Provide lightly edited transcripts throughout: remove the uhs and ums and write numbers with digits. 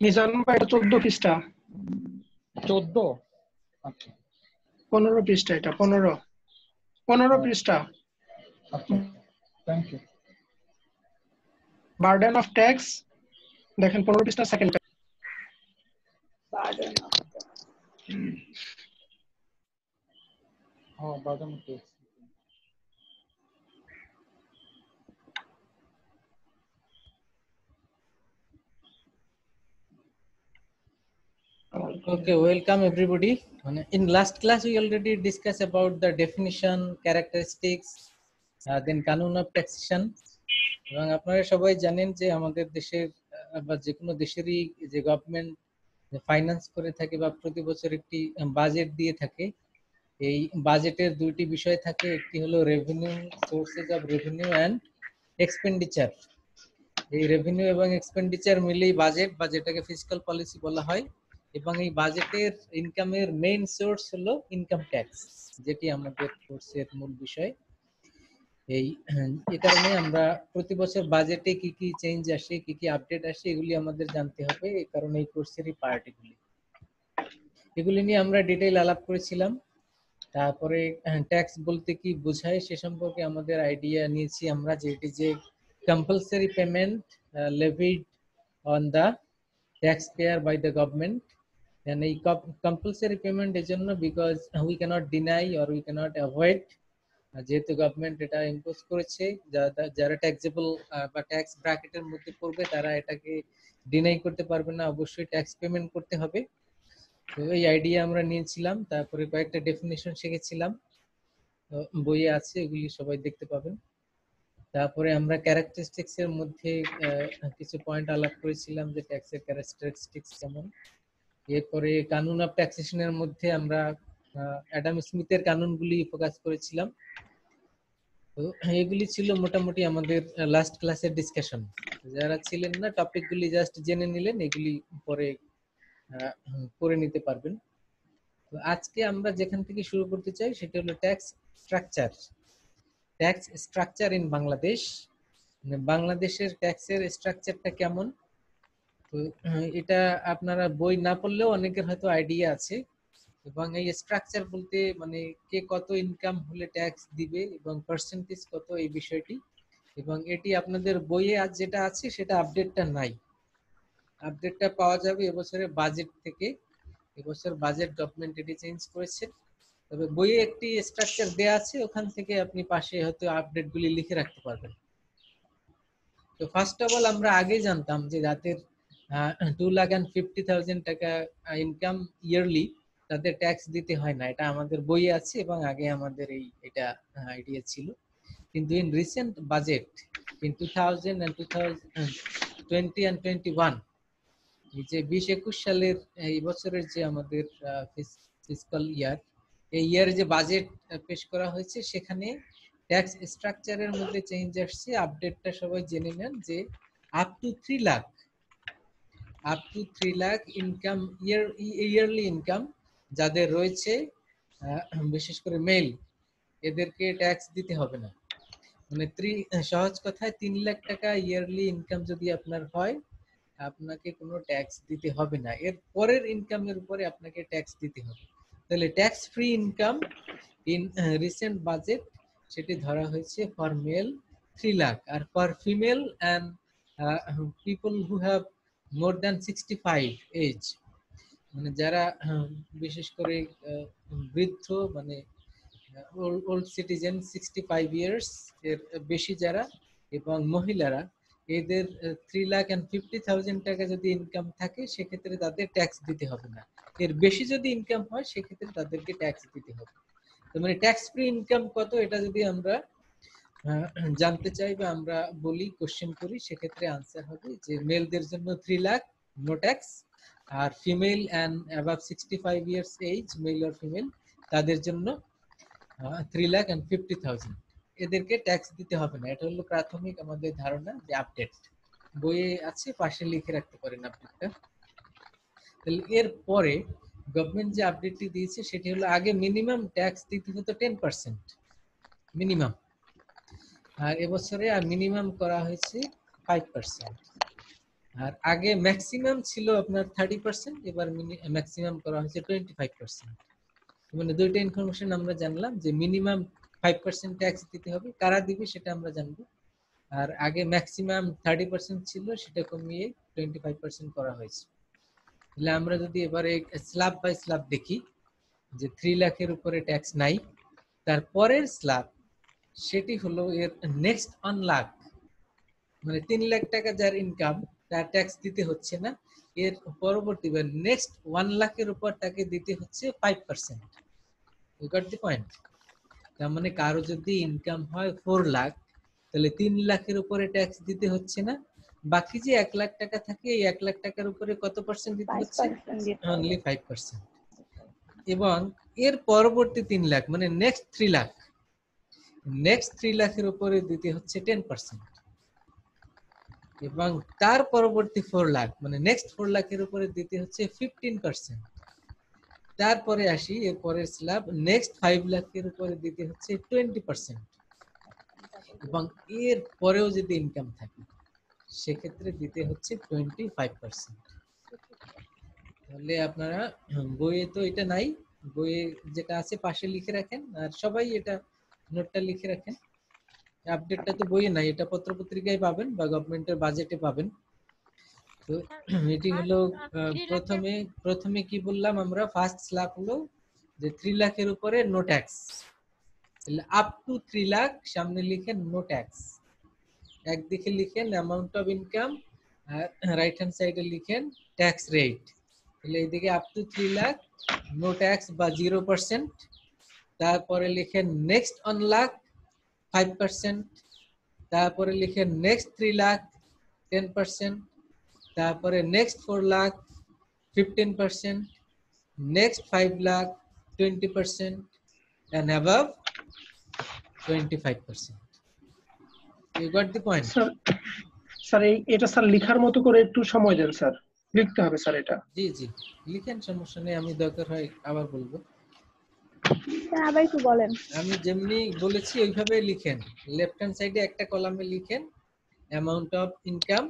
মিজান ভাই, এটা 14 পৃষ্ঠা। 14? আচ্ছা 15 পৃষ্ঠা, এটা 15 পৃষ্ঠা। আচ্ছা, thank you. Burden of tax, দেখেন 15 পৃষ্ঠা, সেকেন্ড। হ্যাঁ, বাদাম tax. Okay, welcome everybody. In last class, we already discussed about the definition, characteristics, then কানুন of taxation. এবং আপনারা সবাই জানেন যে আমাদের দেশের বা যে কোনো দেশেরই যে গভর্নমেন্ট ফাইন্যান্স করে থাকে বা প্রতি বছর একটি বাজেট দিয়ে থাকে, এই বাজেটের দুইটি বিষয় থাকে, একটি হলো revenue, sources of revenue and expenditure. এই রেভিনিউ এবং এক্সপেন্ডিচার মিলেই বাজেট বা যেটাকে ফিসকাল পলিসি বলা হয়। এবং এই বাজেটের ইনকামের মেইন সোর্স হলো ইনকাম ট্যাক্স, যেটি আমাদের কোর্সের মূল বিষয়। এই কারণে আমরা প্রতি বছর বাজেটে কি কি চেঞ্জ আসে, কি কি আপডেট আসে, এগুলি আমাদের জানতে হবে। এই কারণে এই কোর্সেরই পার্ট এগুলি নিয়ে আমরা ডিটেইল আলাপ করেছিলাম। তারপরে ট্যাক্স বলতে কি বোঝায় সে সম্পর্কে আমাদের আইডিয়া নিয়েছি আমরা, যে এটি যে compulsory payment levied on the taxpayer by the government. And a compulsory payment এজন্য because we cannot deny or we cannot avoid, যেহেতু গভর্নমেন্ট এটা ইম্পোজ করেছে, যারা ট্যাক্সেবল বা ট্যাক্স ব্র্যাকেটের মধ্যে পড়বে তারা এটাকে ডিনাই করতে পারবে না, অবশ্যই ট্যাক্স পেমেন্ট করতে হবে। তো এই আইডিয়া আমরা নিয়েছিলাম। তারপরে কয়েকটা ডেফিনিশন শিখেছিলাম, বইয়ে আছে, এগুলি সবাই দেখতে পাবেন। তারপরে আমরা ক্যারেক্টারিস্টিক্স এর মধ্যে কিছু পয়েন্ট আলাপ করেছিলাম, যে ট্যাক্সের ক্যারেক্টারিস্টিক্স কেমন। এরপরে কানুন অফ ট্যাক্সেশনের মধ্যে আমরা অ্যাডাম স্মিথের কানুনগুলি ফোকাস করেছিলাম। তো এগুলি ছিল মোটামুটি আমাদের লাস্ট ক্লাসের ডিসকাশন। যারা ছিলেন না, টপিকগুলি জাস্ট জেনে নিলেন, এগুলি পরে করে নিতে পারবেন। তো আজকে আমরা যেখান থেকে শুরু করতে চাই সেটা হলো tax structure. Tax structure in Bangladesh, বাংলাদেশের ট্যাক্সের স্ট্রাকচারটা কেমন। তো এটা আপনারা বই না পড়লেও অনেকের হয়তো আইডিয়া আছে। এবং এই স্ট্রাকচার বলতে মানে কে কত ইনকাম হলে ট্যাক্স দিবে এবং পার্সেন্টেজ কত, এই বিষয়টি। এবং এটি আপনাদের বইয়ে আজ যেটা আছে সেটা আপডেটটা নাই, আপডেটটা পাওয়া যাবে এবছরের বাজেট থেকে। এবছর বাজেট গভর্নমেন্ট এটি চেঞ্জ করেছে, তবে বইয়ে একটি স্ট্রাকচার দেয়া আছে, ওখান থেকে আপনি পাশে হয়তো আপডেটগুলি লিখে রাখতে পারবেন। তো ফার্স্ট অফ অল আমরা আগে জানতাম যে যাদের 2,50,000 টাকা ইনকাম ইয়ারলি, তাদের ট্যাক্স দিতে হয় না, এটা আমাদের বইয়ে আছে এবং আগে আমাদের এটা আইডিয়া ছিল। কিন্তু in recent budget in 2000 and 2020 and 21, এই যে 20-21 সালের এই বছরের যে আমাদের ফিসকাল ইয়ার, এই ইয়ারে যে বাজেট পেশ করা হয়েছে, সেখানে ট্যাক্স স্ট্রাকচারের মধ্যে চেঞ্জ আসছে। আপডেটটা সবাই জেনে নেন যে up to 3 lakh income, yearly income যাদের রয়েছে, বিশেষ করে মেল, এদেরকে ট্যাক্স দিতে হবে না। মানে সহজ কথায় 3 লাখ টাকা ইয়ারলি ইনকাম যদি আপনার হয়, আপনাকে কোনো ট্যাক্স দিতে হবে না। এর পরের ইনকামের উপরে আপনাকে ট্যাক্স দিতে হবে। তাহলে tax free income in recent budget, সেটি ধরা হয়েছে ফর মেল 3 লাখ, আর for female and people who have more than 65 age, মানে যারা বিশেষ করে বৃদ্ধ, মানে ওল্ড সিটিজেন 65 ইয়ার্স এর বেশি যারা, এবং মহিলারা, এদের 3,50,000 টাকা যদি ইনকাম থাকে, সেক্ষেত্রে তাদের ট্যাক্স দিতে হবে না। এর বেশি যদি ইনকাম হয়, সেক্ষেত্রে তাদেরকে ট্যাক্স দিতে হবে। তো মানে ট্যাক্স ফ্রি ইনকাম কত, এটা যদি আমরা জানতে চাই বা আমরা বলি, কোশ্চেন করি, সেক্ষেত্রে আনসার হবে যে মেলদের জন্য 3 লাখ নো ট্যাক্স, আর female and above 65 years age, male or female, তাদের জন্য 3,50,000, এদেরকে ট্যাক্স দিতে হবে না। এটা হলো প্রাথমিক আমাদের ধারণা, যে আপডেট বইয়ে আছে, পাশে লিখে রাখতে পারেন আপডেটটা। তাহলে এর পরে গভর্নমেন্ট যে আপডেটটি দিয়েছে সেটি হলো, আগে মিনিমাম ট্যাক্স দিতে হতো 10% মিনিমাম, আর এবছরে আর মিনিমাম করা হয়েছে 5%। আর আগে ম্যাক্সিমাম ছিল আপনার 30%, এবার ম্যাক্সিমাম করা হয়েছে 25%। মানে দুইটা ইনফরমেশন আমরা জানলাম যে মিনিমাম 5% ট্যাক্স দিতে হবে, কারা দিবে সেটা আমরা জানবো। আর আগে ম্যাক্সিমাম 30% ছিল, সেটা কমিয়ে 25% করা হয়েছে। তাহলে আমরা যদি এবারে স্ল্যাব বাই স্ল্যাব দেখি যে 3 লাখের উপরে ট্যাক্স নাই, তারপরের স্ল্যাব সেটি হলো এর নেক্সট 1 লাখ, মানে 3 লাখ টাকা যার ইনকাম তার ট্যাক্স দিতে হচ্ছে না, এর পরবর্তী নেক্সট 1 লাখের উপর তাকে দিতে হচ্ছে 5%। You got the point? তার মানে কারো যদি ইনকাম হয় 4 লাখ, তাহলে 3 লাখের উপরে ট্যাক্স দিতে হচ্ছে না, বাকি যে 1 লাখ টাকা থাকে এই 1 লাখ টাকার উপরে কত পার্সেন্ট দিতে হচ্ছে? 5% দিতে হবে। অনলি 5%। এবং এর পরবর্তী 3 লাখ মানে নেক্সট 3 লাখ, নেক্সট 3 লাখের উপরে দিতে হচ্ছে 10%। এবং তার পরবর্তী 4 লাখ মানে নেক্সট 4 লাখের উপরে দিতে হচ্ছে 15%। তারপরে আসি এর পরের স্ল্যাব, নেক্সট 5 লাখের উপরে দিতে হচ্ছে 20%। এবং এর পরেও যদি ইনকাম থাকে সেক্ষেত্রে দিতে হচ্ছে 25%। তাহলে আপনারা বইয়ে তো এটা নাই, বইয়ে যেটা আছে পাশে লিখে রাখেন, আর সবাই এটা নোটটা লিখে রাখেন। আপডেটটা তো বইয়ে নাই, এটা পত্রপত্রিকায় পাবেন বা গভর্নমেন্টের বাজেটে পাবেন। তো এটি হলো প্রথমে কি বললাম আমরা, ফার্স্ট স্ল্যাব হলো যে 3 লাখের উপরে নো ট্যাক্স, তাহলে আপ টু 3 লাখ সামনে লিখেন নো ট্যাক্স, একদিকে লিখেন অ্যামাউন্ট অফ ইনকাম, আর রাইট হ্যান্ড সাইডে লিখেন ট্যাক্স রেট। তাহলে এইদিকে up to 3 lakh no tax বা 0%, তারপরে লিখেন নেক্সট 1 লাখ 5%, তারপরে লিখেন নেক্সট 3 লাখ 10%, তারপরে next 4 lakh 15%, next 5 lakh 20%, and above 25%. You got the point? Sir এটা স্যার লেখার মতো করে একটু সময় দেন স্যার, লিখতে হবে স্যার এটা। জি জি লিখেন, সমস্যা নেই, আমি দরকার হয় আবার বলবো। স্যার আবার একটু বলেন। আমি যেমনি বলেছি ওইভাবে লিখেন, লেফট হ্যান্ড সাইডে একটা কলামে লিখেন amount of income,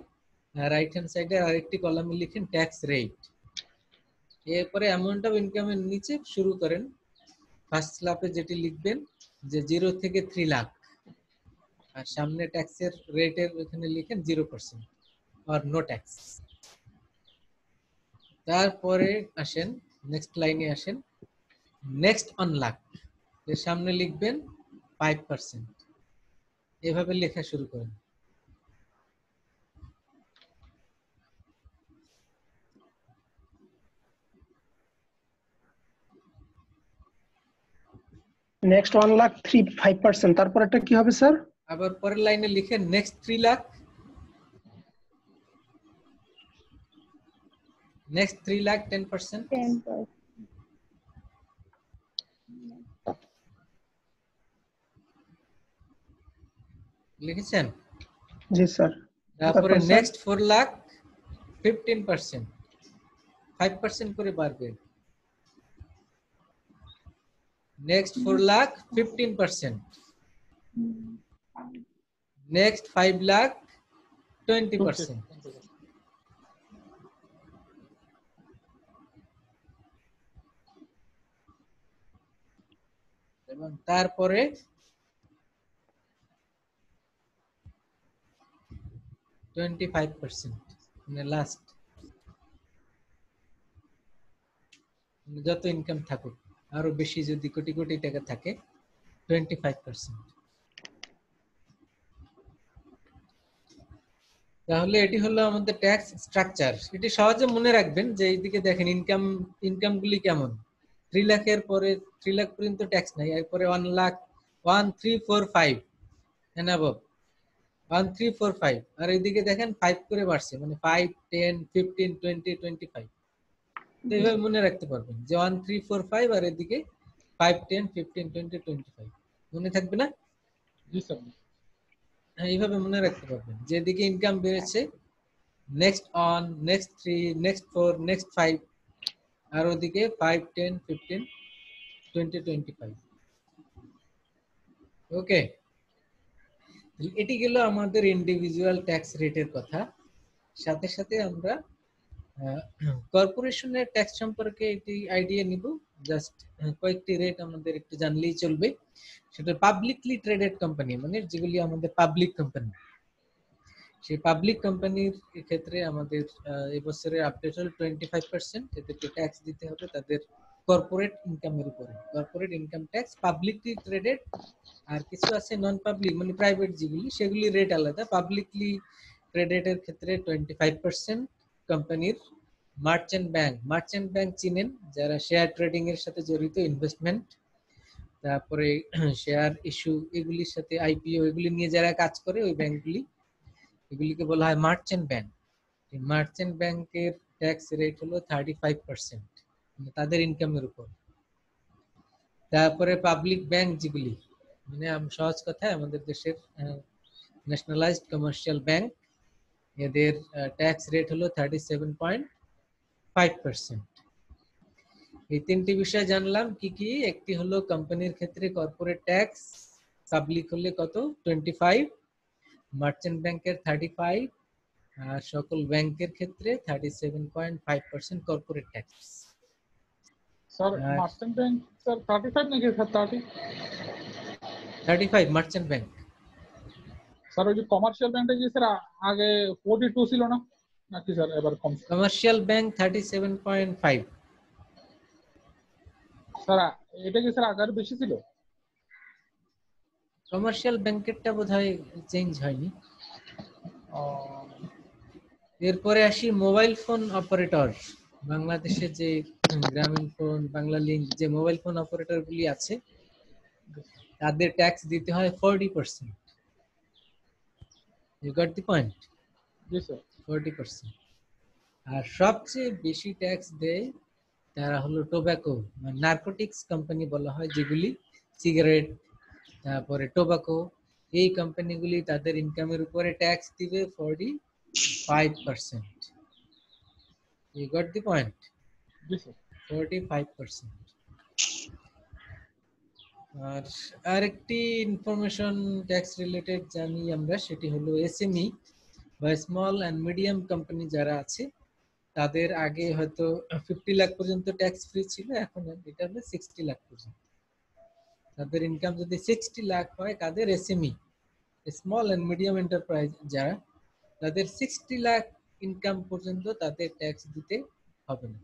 right hand সাইডে আরেকটি কলামে লিখেন ট্যাক্স রেট। এরপরে অ্যামাউন্ট অফ ইনকামের নিচে শুরু করেন, ফার্স্ট স্ল্যাবে যেটি লিখবেন যে 0 থেকে 3 লাখ, আর সামনে ট্যাক্সের রেটের ওখানে লিখেন 0% আর নো ট্যাক্স। তারপরে আসেন নেক্সট লাইনে আসেন, নেক্সট 1 লাখ এর সামনে লিখবেন 5%, এভাবে লেখা শুরু করেন। নেক্সট 1 লাখ 5%, তারপর একটা কি হবে স্যার? আবার পরের লাইনে লিখেন নেক্সট 3 লাখ, নেক্সট 3 লাখ 10%। 10%। লিখেছেন? জি স্যার। তারপরে তারপর স্যার? নেক্সট 4 লাখ 15%, 5% করে বাড়বে। Next 4 lakh 15%, next 5 lakh 20%। এবং তারপরে 25%, মানে লাস্ট যত ইনকাম থাকুক, আরো বেশি যদি কোটি কোটি টাকা থাকে 25%। তাহলে এটি হলো আমাদের ট্যাক্স স্ট্রাকচার। এটি সহজে মনে রাখবেন যে এইদিকে দেখেন ইনকাম গুলি কেমন। 3 লাখের পরে 3 লাখ পর্যন্ত ট্যাক্স নাই, এরপরে 1 লাখ 1 3 4 5 এন্ড অ্যাবভ 1 3 4 5, আর এইদিকে দেখেন 5 করে বাড়ছে, মানে 5 10 15 20 25। তো এইভাবে মনে রাখতে পারবেন যে 1 3 4 5 আর এদিকে 5 10 15 20 25, মনে থাকবে না? জি স্যার। এইভাবে মনে রাখতে পারবেন যে এদিকে ইনকাম বেড়েছে, নেক্সট 1 নেক্সট 3 নেক্সট 4 নেক্সট 5, আর ওদিকে 5 10 15 20 25। ওকে, এটি গেল আমাদের ইন্ডিভিজুয়াল ট্যাক্স রেটের কথা। সাথে সাথে আমরা কর্পোরেশনের ট্যাক্স সম্পর্কে একটি আইডিয়া নিব। জাস্ট কয়েকটি রেট আমাদের একটু জানলেই চলবে। সেটা পাবলিকলি ট্রেডেড কোম্পানি, মানে যেগুলি আমাদের পাবলিক কোম্পানি, সেই পাবলিক কোম্পানির ক্ষেত্রে আমাদের এবছরের আপডেট হল 25%। এদেরকে ট্যাক্স দিতে হবে তাদের কর্পোরেট ইনকামের উপরে। Corporate income tax publicly traded, আর কিছু আছে নন পাবলিক মানে প্রাইভেট যেগুলি, সেগুলি রেট আলাদা। পাবলিকলি ট্রেডেড এর ক্ষেত্রে 25% কোম্পানির। মার্চেন্ট ব্যাংক চিনেন যারা শেয়ার ট্রেডিং এর সাথে জড়িত, ইনভেস্টমেন্ট, তারপরে শেয়ার ইস্যু, এগুলির সাথে আইপিও, এগুলি নিয়ে যারা কাজ করে ওই ব্যাংকগুলি, এগুলিকে বলা হয় মার্চেন্ট ব্যাংক। মার্চেন্ট ব্যাংকের ট্যাক্স রেট হলো 35%, তাদের ইনকামের উপর। তারপরে পাবলিক ব্যাংক যেগুলি, মানে সহজ কথায় আমাদের দেশের ন্যাশনালাইজড কমার্শিয়াল ব্যাংক, এদের ট্যাক্স রেট হলো 37.5%। এই তিনটি বিষয় জানলাম কি কি। একটি হলো কোম্পানির ক্ষেত্রে কর্পোরেট ট্যাক্স, পাবলিক হলে কত 25, মার্চেন্ট ব্যাংকের 35, আর সকল ব্যাংকের ক্ষেত্রে 37.5% corporate tax. Sir merchant bank sir 35 নাকি স্যার 35 মার্চেন্ট ব্যাংক। স্যার ওই যে কমার্শিয়াল ব্যাংকটা কি স্যার আগে 42 ছিল না নাকি স্যার এবার কম? Commercial bank 37.5। স্যার এটা কি স্যার আগে বেশি ছিল? কমার্শিয়াল ব্যাংকেরটা বোধহয় চেঞ্জ হয়নি। এরপরে আসি মোবাইল ফোন অপারেটর। বাংলাদেশে যে গ্রামীণ ফোন, বাংলা লিংক, যে মোবাইল ফোন অপারেটর গুলি আছে, তাদের ট্যাক্স দিতে হয় 40%। You got the point? জি স্যার। 40%। আর সবচেয়ে বেশি ট্যাক্স দেয় তারা হলো টোব্যাকো, মানে নার্কোটিক্স কোম্পানি বলা হয় যেগুলি, সিগারেট, তারপরে টোব্যাকো, এই কোম্পানিগুলি তাদের ইনকামের উপরে ট্যাক্স দিবে 45%। You got the point? জি স্যার। 45%। আর আরেকটি ইনফরমেশন ট্যাক্স রিলেটেড জানি আমরা, সেটি হলো এসএমই বা স্মল অ্যান্ড মিডিয়াম কোম্পানি যারা আছে, তাদের আগে হয়তো 50 লাখ পর্যন্ত ট্যাক্স ফ্রি ছিল, এখন এটা হলো 60 লাখ পর্যন্ত। তাদের ইনকাম যদি 60 লাখ হয়, কাদের? SME, small and medium enterprise যারা, তাদের 60 লাখ ইনকাম পর্যন্ত তাদের ট্যাক্স দিতে হবে না।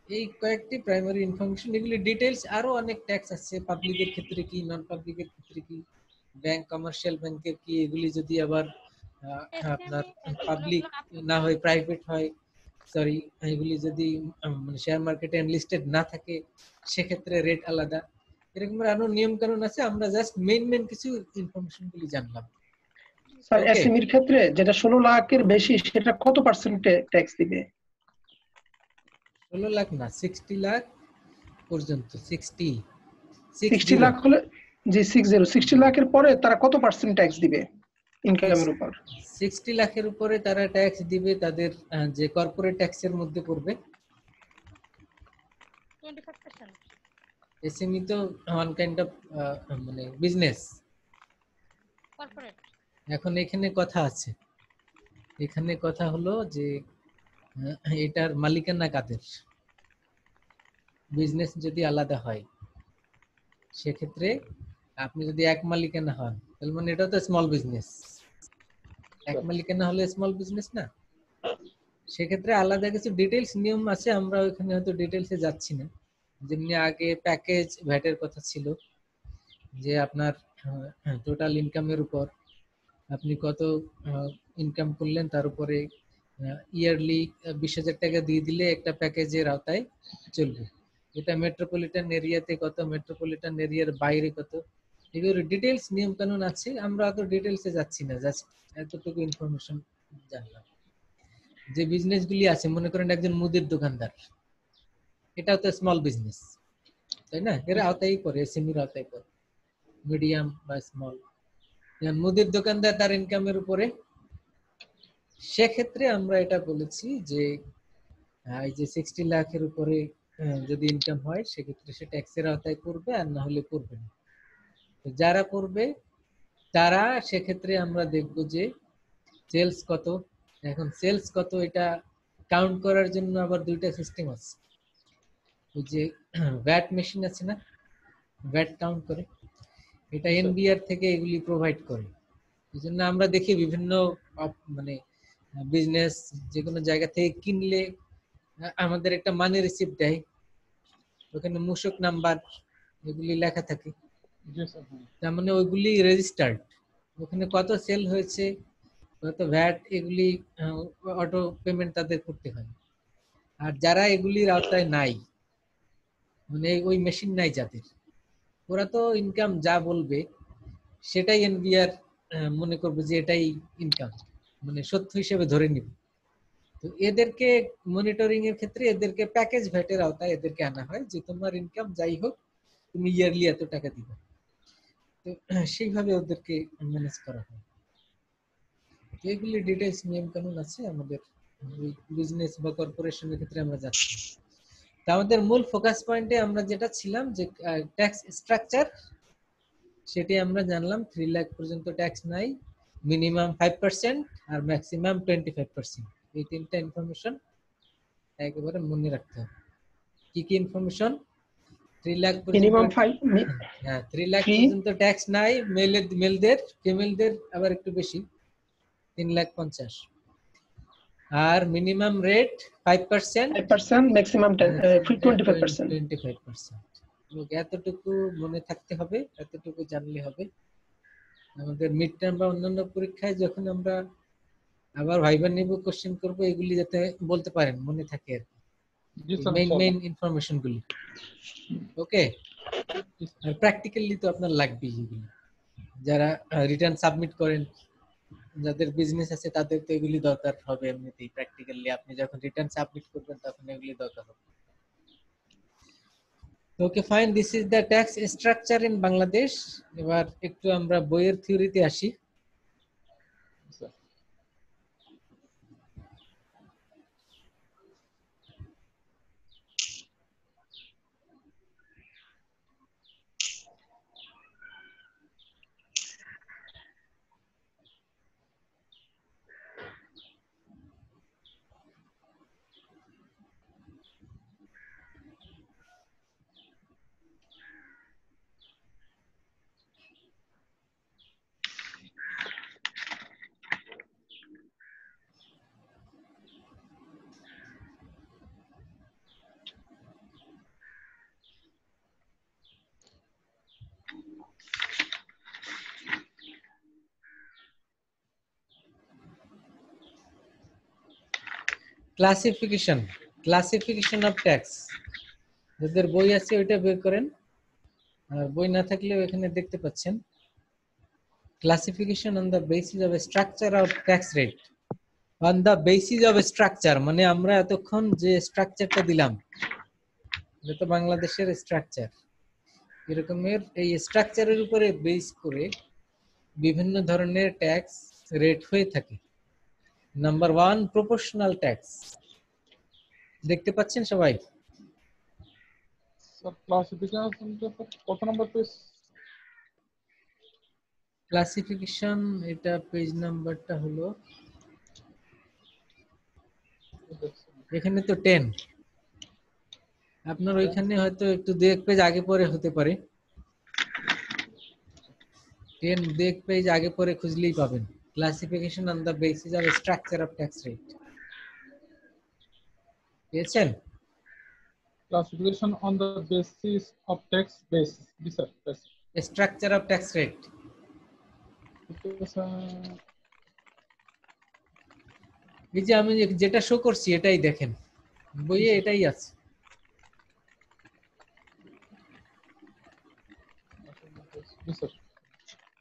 এই কয়েকটি প্রাইমারি ইনফরমেশন, এগুলি ডিটেইলস। আরো অনেক ট্যাক্স আছে, পাবলিকের ক্ষেত্রে কি, নন পাবলিকের ক্ষেত্রে কি, ব্যাংক, কমার্শিয়াল ব্যাংকের কি, এগুলি যদি আবার আপনার পাবলিক না হয়, প্রাইভেট হয়, সরি, এগুলি যদি মানে শেয়ার মার্কেটে লিস্টেড না থাকে, সেক্ষেত্রে রেট আলাদা। এরকম আরো নিয়ম কানুন আছে। আমরা জাস্ট মেইন কিছু ইনফরমেশন গুলি জানলাম। স্যার এসএমইর ক্ষেত্রে যেটা 16 লাখের বেশি, সেটা কত পার্সেন্ট ট্যাক্স দিবে? 16 লাখ না, 60 লাখ পর্যন্ত। 60 লাখ হলে, জি 60 লাখের পরে তারা কত পার্সেন্ট ট্যাক্স দিবে ইনকামের উপর? 60 লাখের উপরে তারা ট্যাক্স দিবে তাদের যে কর্পোরেট ট্যাক্সের মধ্যে পড়বে। 25%। এসএমই তো ওয়ান কাইন্ড অফ মানে বিজনেস। কর্পোরেট। এখন এখানে কথা আছে, এখানে কথা হলো যে এটার মালিকানা কাদের। বিজনেস যদি আলাদা হয়, সেক্ষেত্রে আপনি যদি এক মালিকানা হন, তাহলে মানে এটা তো স্মল বিজনেস। এক মালিকানা হলে স্মল বিজনেস না। সেক্ষেত্রে আলাদা কিছু ডিটেইলস নিয়ম আছে, আমরা ওইখানে হয়তো ডিটেইলসে যাচ্ছি না। যেমনি আগে প্যাকেজ ভ্যাটের কথা ছিল, যে আপনার টোটাল ইনকামের উপর আপনি কত ইনকাম করলেন, তার উপরে ইয়ারলি 20,000 টাকা দিয়ে দিলে একটা প্যাকেজের আওতায় চলবে। এটা মেট্রোপলিটন এরিয়াতে কত, মেট্রোপলিটন এরিয়ার বাইরে কত, এগুলোর ডিটেইলস নিয়ম কানুন আছে। আমরা অত ডিটেইলসে যাচ্ছি না, জাস্ট এতটুকু ইনফরমেশন জানলাম। যে বিজনেস গুলি আছে, মনে করেন একজন মুদির দোকানদার, এটাও তো স্মল বিজনেস, তাই না? এর আওতায় পড়ে, এসএমইর আওতায় পড়ে, মিডিয়াম বা স্মল। মুদির দোকানদার তার ইনকামের উপরে, সেক্ষেত্রে আমরা এটা বলেছি যে এই যে 60 লাখের উপরে যদি ইনকাম হয়, সেক্ষেত্রে সে ট্যাক্সের আওতায় পড়বে, আর না হলে পড়বে না। তো যারা পড়বে তারা, সেক্ষেত্রে আমরা দেখব যে সেলস কত, এখন সেলস কত এটা কাউন্ট করার জন্য আবার দুইটা সিস্টেম আছে। ওই যে ভ্যাট মেশিন আছে না, ভ্যাট কাউন্ট করে, এটা এনবিআর থেকে এগুলি প্রোভাইড করে। এই জন্য আমরা দেখি বিভিন্ন মানে বিজনেস যে কোনো জায়গা থেকে কিনলে আমাদের একটা মানি রিসিপ্ট দেয়, ওখানে মূসক নাম্বার এগুলি লেখা থাকে, তার মানে ওইগুলি রেজিস্টার্ড, ওখানে কত সেল হয়েছে, কত ভ্যাট, এগুলি অটো পেমেন্ট তাদের করতে হয়। আর যারা এগুলির আওতায় নাই, মানে ওই মেশিন নাই যাদের, ওরা তো ইনকাম যা বলবে সেটাই এনবিআর মনে করবে যে এটাই ইনকাম, মানে সত্য হিসেবে ধরে নিবে। তো এদেরকে মনিটরিং এর ক্ষেত্রে এদেরকে প্যাকেজ ভ্যাটের আওতায় এদেরকে আনা হয়, যে তোমার ইনকাম যাই হোক তুমি ইয়ারলি এত টাকা দিবে। তো সেইভাবে ওদেরকে ম্যানেজ করা হয়। এগুলি ডিটেইলস নিয়ম কানুন আছে আমাদের বিজনেস বা কর্পোরেশনের ক্ষেত্রে আমরা যাচ্ছি। তা আমাদের মূল ফোকাস পয়েন্টে আমরা যেটা ছিলাম যে ট্যাক্স স্ট্রাকচার, সেটি আমরা জানলাম 3 লাখ পর্যন্ত ট্যাক্স নাই, মিনিমাম 5% আর ম্যাক্সিমাম 25%। এই তিনটা ইনফরমেশন একেবারে মনে রাখতে হবে। কি কি ইনফরমেশন? 3 লাখ মিনিমাম পর্যন্ত, 5, হ্যাঁ 3 লাখ পর্যন্ত ট্যাক্স নাই, মেলদের, ফিমেলদের আবার একটু বেশি 3,50,000, আর মিনিমাম রেট 5%, 5%, ম্যাক্সিমাম 25%। 25%। এতটুকু মনে থাকতে হবে, এতটুকু জানলে হবে। আমাদের মিড টার্ম বা অন্যান্য পরীক্ষায় যখন আমরা আবার ভাইবা নিব, কোশ্চেন করব, এগুলি যাতে বলতে পারেন, মনে থাকে আর মেইন ইনফরমেশন গুলি। ওকে, আর প্র্যাকটিক্যালি তো আপনার লাগবেই এগুলি। যারা রিটার্ন সাবমিট করেন, যাদের বিজনেস আছে তাদের তো এগুলি দরকার হবে এমনিতেই। প্র্যাকটিক্যালি আপনি যখন রিটার্ন সাবমিট করবেন তখন এগুলি দরকার হবে। Okay fine, this is the tax structure in Bangladesh. এবার একটু আমরা বইয়ের থিওরিতে আসি। ক্লাসিফিকেশন অফ ট্যাক্স, যাদের বই আছে ওইটা বের করেন, আর বই না থাকলে এখানে দেখতে পাচ্ছেন। Classification on the basis of structure of tax rate. On the basis of structure মানে আমরা এতক্ষণ যে স্ট্রাকচারটা দিলাম, এটা তো বাংলাদেশের স্ট্রাকচার, এরকমের এই স্ট্রাকচারের উপরে বেস করে বিভিন্ন ধরনের ট্যাক্স রেট হয়ে থাকে। Number 1, proportional tax. দেখতে পাচ্ছেন সবাই? স্যার ক্লাসিফিকেশন কত নাম্বার পেজ? ক্লাসিফিকেশন এটা পেজ নাম্বারটা হলো, এখানে তো 10, আপনার ওইখানে হয়তো একটু 2-1 পেজ আগে পরে হতে পারে। 10 2-1 পেজ আগে পরে খুঁজলেই পাবেন। Classification on the basis of structure of tax rate পেয়েছেন? Classification on the basis of tax base, জি sir, structure of tax rate. এই যে আমি যেটা শো করছি এটাই দেখেন, বইয়ে এটাই আছে।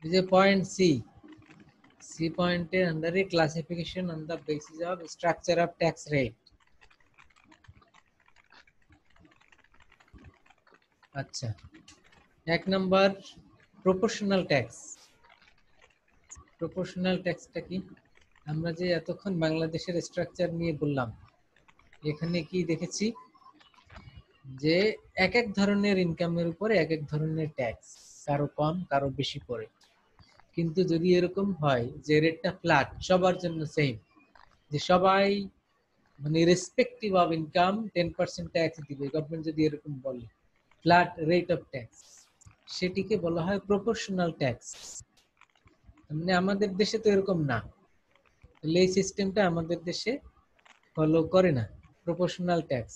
এই যে পয়েন্ট সি পয়েন্টের আন্ডারে classification on the basis of structure of tax rate. আচ্ছা, 1 নাম্বার প্রপোর্শনাল ট্যাক্স। প্রপোর্শনাল ট্যাক্সটা কি? আমরা যে এতক্ষণ বাংলাদেশের স্ট্রাকচার নিয়ে বললাম, এখানে কি দেখেছি যে এক এক ধরনের ইনকামের উপরে এক এক ধরনের ট্যাক্স, কারো কম কারো বেশি পড়ে। কিন্তু যদি এরকম হয় যে রেটটা ফ্ল্যাট, সবার জন্য সেম, যে সবাই মানে রেসপেক্টিভ অফ ইনকাম 10% ট্যাক্স দিবে, গভর্নমেন্ট যদি এরকম বলে ফ্ল্যাট রেট অফ ট্যাক্স, সেটিকে বলা হয় প্রপোর্শনাল ট্যাক্স। মানে আমাদের দেশে তো এরকম না, তাহলে এই সিস্টেমটা আমাদের দেশে ফলো করে না, প্রপোর্শনাল ট্যাক্স।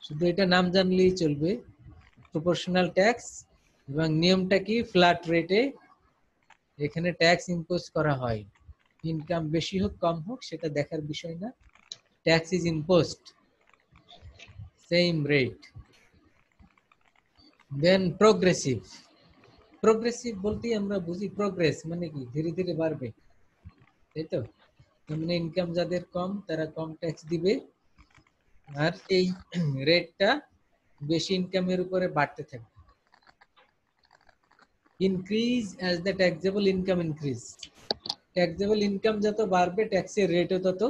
শুধু এটা নাম জানলেই চলবে, প্রপোর্শনাল ট্যাক্স, এবং নিয়মটা কি ফ্ল্যাট রেটে এখানে ট্যাক্স ইম্পোজ করা হয়। ইনকাম বেশি হোক কম হোক সেটা দেখার বিষয় না, tax is imposed same rate. Then progressive. Progressive বলতেই আমরা বুঝি প্রোগ্রেস মানে কি ধীরে ধীরে বাড়বে, তাই তো? মানে ইনকাম যাদের কম তারা কম ট্যাক্স দিবে, আর এই রেটটা বেশি ইনকামের উপরে বাড়তে থাকবে। Increase as the taxable income increase. Taxable income যত বাড়বে ট্যাক্সের রেটও তত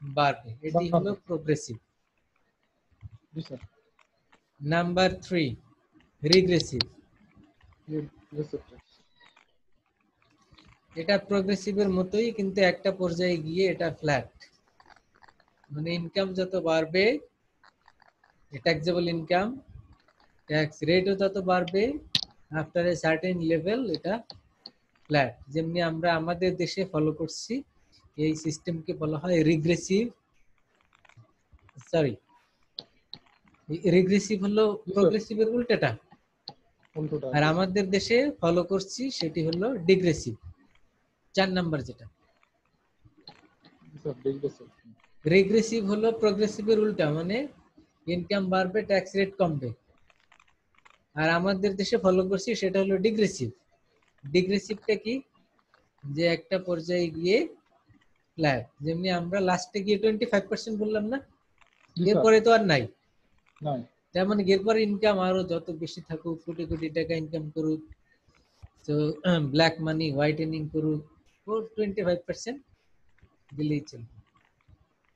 বাড়বে, এটি হলো প্রোগ্রেসিভ। জি স্যার। Number 3 regressive. এটা প্রোগ্রেসিভের মতোই, কিন্তু একটা পর্যায়ে গিয়ে এটা ফ্ল্যাট, মানে ইনকাম যত বাড়বে ট্যাক্সেবল ইনকাম, ট্যাক্স রেটও তত বাড়বে, আফটার এ সার্টেন লেভেল এটা ফ্ল্যাট। যেমনি আমরা আমাদের দেশে ফলো করছি, এই সিস্টেমকে বলা হয় রিগ্রেসিভ, সরি রিগ্রেসিভ হলো প্রোগ্রেসিভের উল্টাটা, আর আমাদের দেশে ফলো করছি সেটি হলো ডিগ্রেসিভ। 4 নাম্বার যেটা রিগ্রেসিভ হলো প্রোগ্রেসিভের উল্টা, মানে ইনকাম বাড়বে ট্যাক্স রেট কমবে, আর আমাদের দেশে ফলো করছি সেটা হলো ডিগ্রেসিভ। ডিগ্রেসিভটা কি, যে একটা পর্যায়ে গিয়ে ফ্ল্যাট, যেমনি আমরা লাস্টে গিয়ে 25% বললাম না, এরপরে তো আর নাই, তেমন এরপরে ইনকাম আরো যত বেশি থাকুক, কোটি কোটি টাকা ইনকাম করুক, তো ব্ল্যাক মানি হোয়াইটেনিং করুক, ওর 25% দিলেই চলবে,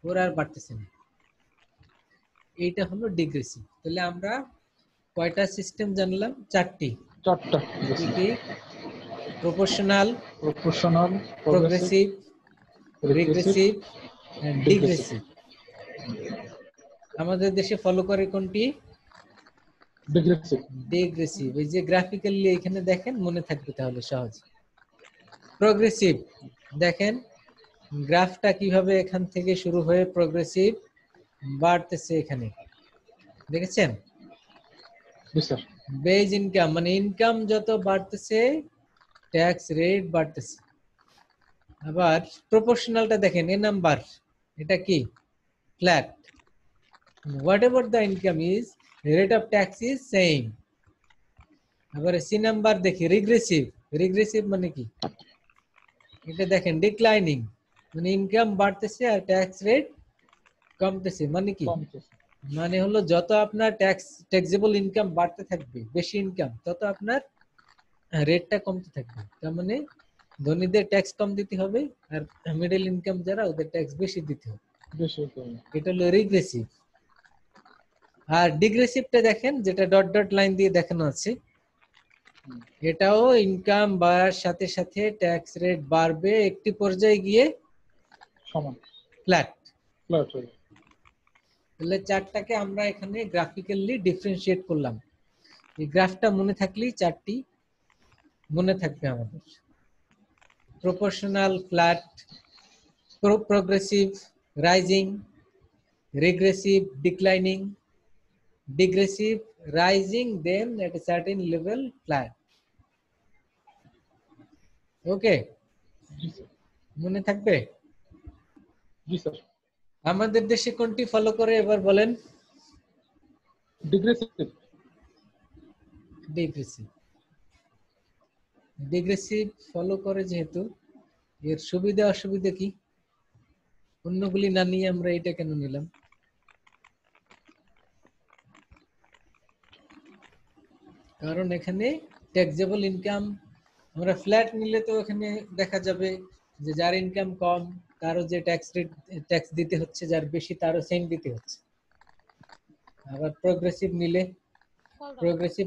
ওর আর বাড়তেছে না। এইটা হলো ডিগ্রেসিভ। তাহলে আমরা কয়টা সিস্টেম জানলাম? 4টি। কি? Proportional, progressive, regressive and degressive. আমাদের দেশে ফলো করে কোনটি? ডিগ্রেসিভ। এই যে গ্রাফিক্যালি এখানে দেখেন, মনে থাকবে তাহলে সহজ। প্রোগ্রেসিভ দেখেন গ্রাফটা কিভাবে এখান থেকে শুরু হয়ে প্রোগ্রেসিভ বাড়তেছে, এখানে দেখেছেন? বেজ ইনকাম মানে ইনকাম যত বাড়তেছে ট্যাক্স রেট বাড়তেছে। আবার প্রপোর্শনালটা দেখেন, এ নাম্বার, এটা কি flat, whatever the income is rate of tax is same. আবার সি নাম্বার দেখি রিগ্রেসিভ। রিগ্রেসিভ মানে কি, এটা দেখেন ডিক্লাইনিং, মানে ইনকাম বাড়তেছে আর ট্যাক্স রেট কমতেছে। মানে কি, মানে হলো যত আপনার ট্যাক্সেবল ইনকাম বাড়তে থাকবে, বেশি ইনকাম, তত আপনার রেটটা কমতে থাকবে। তার মানে ধনীদের ট্যাক্স কম দিতে হবে, আর মিডল ইনকাম যারা ওদের ট্যাক্স বেশি দিতে হবে। এটা হলো রিগ্রেসিভ। আর ডিগ্রেসিভটা দেখেন, যেটা ডট ডট লাইন দিয়ে দেখানো আছে, এটাও ইনকাম বাড়ার সাথে সাথে ট্যাক্স রেট বাড়বে, একটি পর্যায়ে গিয়ে সমান ফ্ল্যাট। তাহলে 4টাকে আমরা এখানে গ্রাফিক্যালি ডিফারেন্সিয়েট করলাম। এই গ্রাফটা মনে থাকলেই 4টি মনে থাকবে আমাদের। Proportional flat, progressive rising, regressive declining, digressive rising, then at a certain level flat. Okay, মনে থাকবে? জি স্যার। আমাদের দেশে কোনটি ফলো করে এবার বলেন? ডিগ্রেসিভ। ডিগ্রেসিভ। ডিগ্রেসিভ ফলো করে যেহেতু, এর সুবিধা অসুবিধা কি? অন্যগুলি না নিয়ে আমরা এটা কেন নিলাম? কারণ এখানে ট্যাক্সেবল ইনকাম, আমরা ফ্ল্যাট নিলে তো এখানে দেখা যাবে যে যার ইনকাম কম তারও যে ট্যাক্স দিতে হচ্ছে, যার বেশি তারও সেম দিতে হচ্ছে। আবার প্রোগ্রেসিভ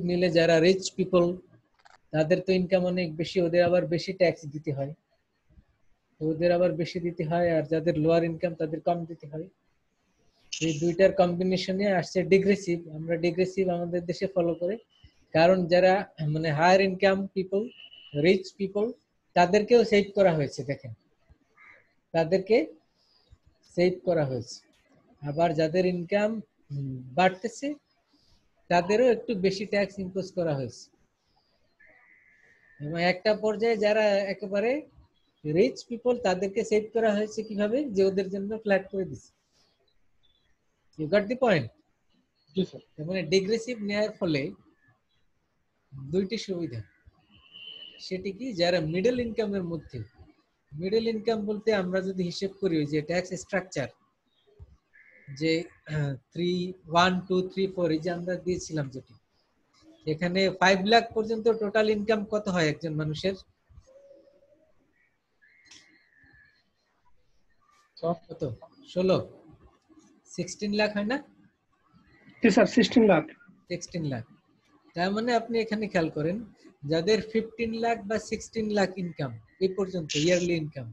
নিলে যারা রিচ পিপল তাদের তো ইনকাম অনেক বেশি, ওদের আবার বেশি ট্যাক্স দিতে হয়। তো ওদের আবার বেশি দিতে হয়, আর যাদের লোয়ার ইনকাম তাদের কম দিতে হয়। এই দুইটার কম্বিনেশনে আসছে ডিগ্রেসিভ। আমরা ডিগ্রেসিভ আমাদের দেশে ফলো করে, কারণ যারা মানে higher income people, rich people, তাদেরকেও সেভ করা হয়েছে। দেখেন, তাদেরকে সেভ করা হয়েছে। আবার যাদের ইনকাম বাড়তেছে তাদেরও একটু বেশি ট্যাক্স ইম্পোজ করা হয়েছে। এবং একটা পর্যায়ে যারা একেবারে রিচ পিপল তাদেরকে সেভ করা হয়েছে কিভাবে, যে ওদের জন্য ফ্ল্যাট করে দিচ্ছে। You got the point? জি স্যার। মানে ডিগ্রেসিভ নেওয়ার ফলে দুইটি সুবিধা। সেটি কি, যারা মিডল ইনকামের মধ্যে, মিডল ইনকাম বলতে আমরা যদি হিসেব করি যে ট্যাক্স স্ট্রাকচার যে 3, 1, 2, 3, 4 এই যে আমরা দিয়েছিলাম, যেটি এখানে 5 লাখ পর্যন্ত টোটাল ইনকাম কত হয় একজন মানুষের? কত? 16, 16 লাখ হয় না? জি স্যার, 16 লাখ। 16 লাখ। তার মানে আপনি এখানে খেয়াল করেন, যাদের 15 লাখ বা 16 লাখ ইনকাম এই পর্যন্ত ইয়ারলি ইনকাম,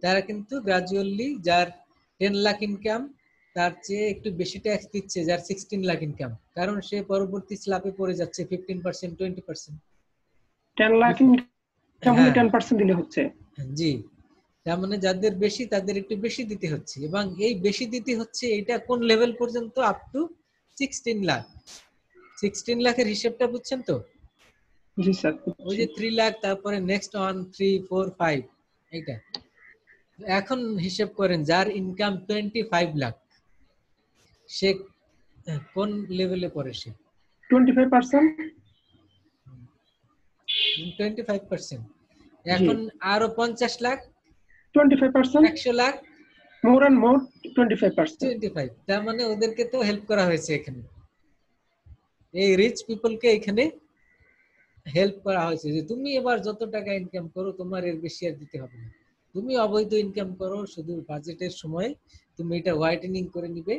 তারা কিন্তু গ্রাজুয়ালি যার 10 লাখ ইনকাম তার চেয়ে একটু বেশি ট্যাক্স দিচ্ছে যার 16 লাখ ইনকাম, কারণ সে পরবর্তী স্ল্যাবে পড়ে যাচ্ছে 15%, 20%। 10 লাখ ইনকাম হলে 10% দিলে হচ্ছে। জি, তার মানে যাদের বেশি তাদের একটু বেশি দিতে হচ্ছে। এবং এই বেশি দিতে হচ্ছে এটা কোন লেভেল পর্যন্ত? Up to 16 lakh. 16 লাখের হিসেবটা বুঝছেন তো? জি স্যার। ওই যে 3 লাখ, তারপরে নেক্সট 1, 3, 4, 5, এইটা। এখন হিসেব করেন যার ইনকাম 25 লাখ, সে কোন লেভেলে পড়ে? সে 25%। 25%। এখন আরো 50 lakh, 25%। 100 lakh, more and more 25%। 25। তার মানে ওদেরকে তো হেল্প করা হয়েছে এখানে, এই রিচ পিপলকে এখানে হেল্প করা হয়েছে যে তুমি এবার যত টাকা ইনকাম করো তোমার এর বেশি আর দিতে হবে না। তুমি অবৈধ ইনকাম করো, শুধু বাজেটের সময় তুমি এটা হোয়াইটেনিং করে নিবে,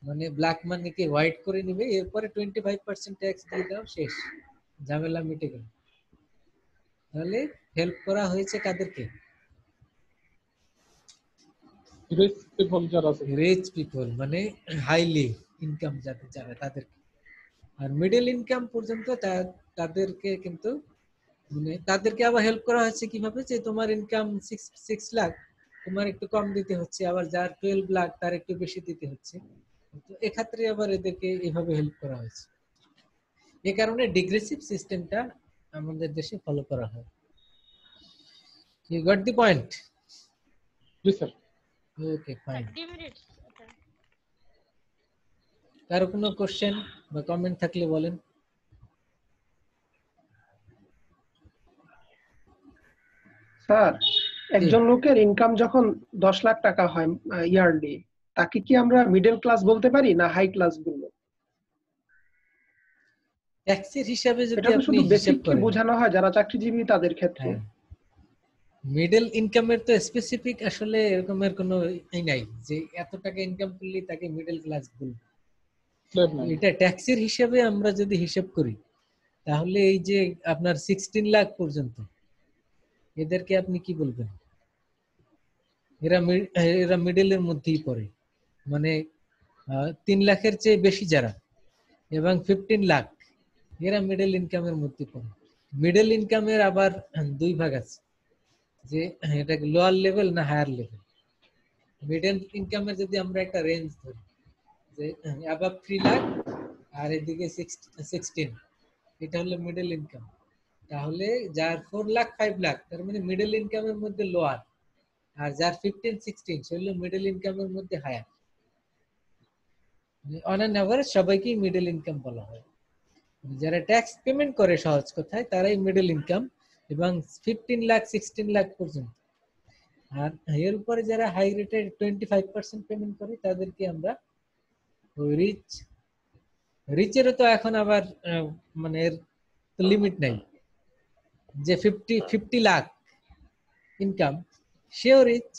মানে ব্ল্যাক মানিকে হোয়াইট করে নিবে, এরপরে 25% ট্যাক্স দিয়ে দাও, শেষ, ঝামেলা মিটে গেল। তাহলে হেল্প করা হয়েছে কাদেরকে? রিচ পিপল যারা আছে। রিচ পিপল মানে হাইলি ইনকাম যারা তাদেরকে। আর মিডল ইনকাম পর্যন্ত তাদেরকে কিন্তু মানে তাদেরকে আবার হেল্প করা হচ্ছে কিভাবে, যে তোমার ইনকাম 6 লাখ, তোমার একটু কম দিতে হচ্ছে, আবার যার 12 লাখ তার একটু বেশি দিতে হচ্ছে। তো এক্ষেত্রে আবার এদেরকে এইভাবে হেল্প করা হয়েছে। এই কারণে ডিগ্রেসিভ সিস্টেমটা আমাদের দেশে ফলো করা হয়। You got the point? জি স্যার। Okay, fine. ডিমেরিটস কারো কোনো কোশ্চেন বা কমেন্ট থাকলে বলেন। স্যার, একজন লোকের ইনকাম যখন 10 লাখ টাকা হয় ইয়ারলি, তাকে কি আমরা মিডল ক্লাস বলতে পারি না হাই ক্লাস বলবো? ট্যাক্সের হিসাবে যদি এটা তো আপনি শুধু হিসাব বেসিক করেন, বোঝানো হয় যারা চাকরিজীবী তাদের ক্ষেত্রে। মিডল ইনকামের তো স্পেসিফিক আসলে এরকমের কোনো ই নাই যে এত টাকা ইনকাম করলে তাকে মিডল ক্লাস বলবো। এটা ট্যাক্সের হিসাবে আমরা যদি হিসাব করি, তাহলে এই যে আপনার 16 লাখ পর্যন্ত এদেরকে আপনি কি বলবেন? এরা মিডলের মধ্যেই পড়ে, মানে 3 লাখের চেয়ে বেশি যারা এবং 15 লাখ, এরা মিডল ইনকামের মধ্যে পড়ে। মিডল ইনকামের আবার দুই ভাগ আছে, যে এটা লোয়ার লেভেল না হায়ার লেভেল। মিডল ইনকামের যদি আমরা একটা রেঞ্জ ধরি, যে অ্যাবাভ 3 লাখ আর এদিকে 16, এটা হলো মিডল ইনকাম। তাহলে যার 4 লাখ 5 লাখ, তার মানে মিডল ইনকামের মধ্যে লোয়ার, আর যার 15, 16 সে হলো মিডল ইনকামের মধ্যে হায়ার। অন অ্যান এভারেজ সবাইকেই মিডল ইনকাম বলা হয়। যারা ট্যাক্স পেমেন্ট করে সহজ কথায় তারাই মিডল ইনকাম, এবং 15 লাখ 16 লাখ পর্যন্ত। আর এর উপরে যারা হাই রেটে 25% পেমেন্ট করে তাদেরকে আমরা রিচ। রিচেরও তো এখন আবার মানে এর তো লিমিট নাই, যে 50 লাখ ইনকাম সেও রিচ,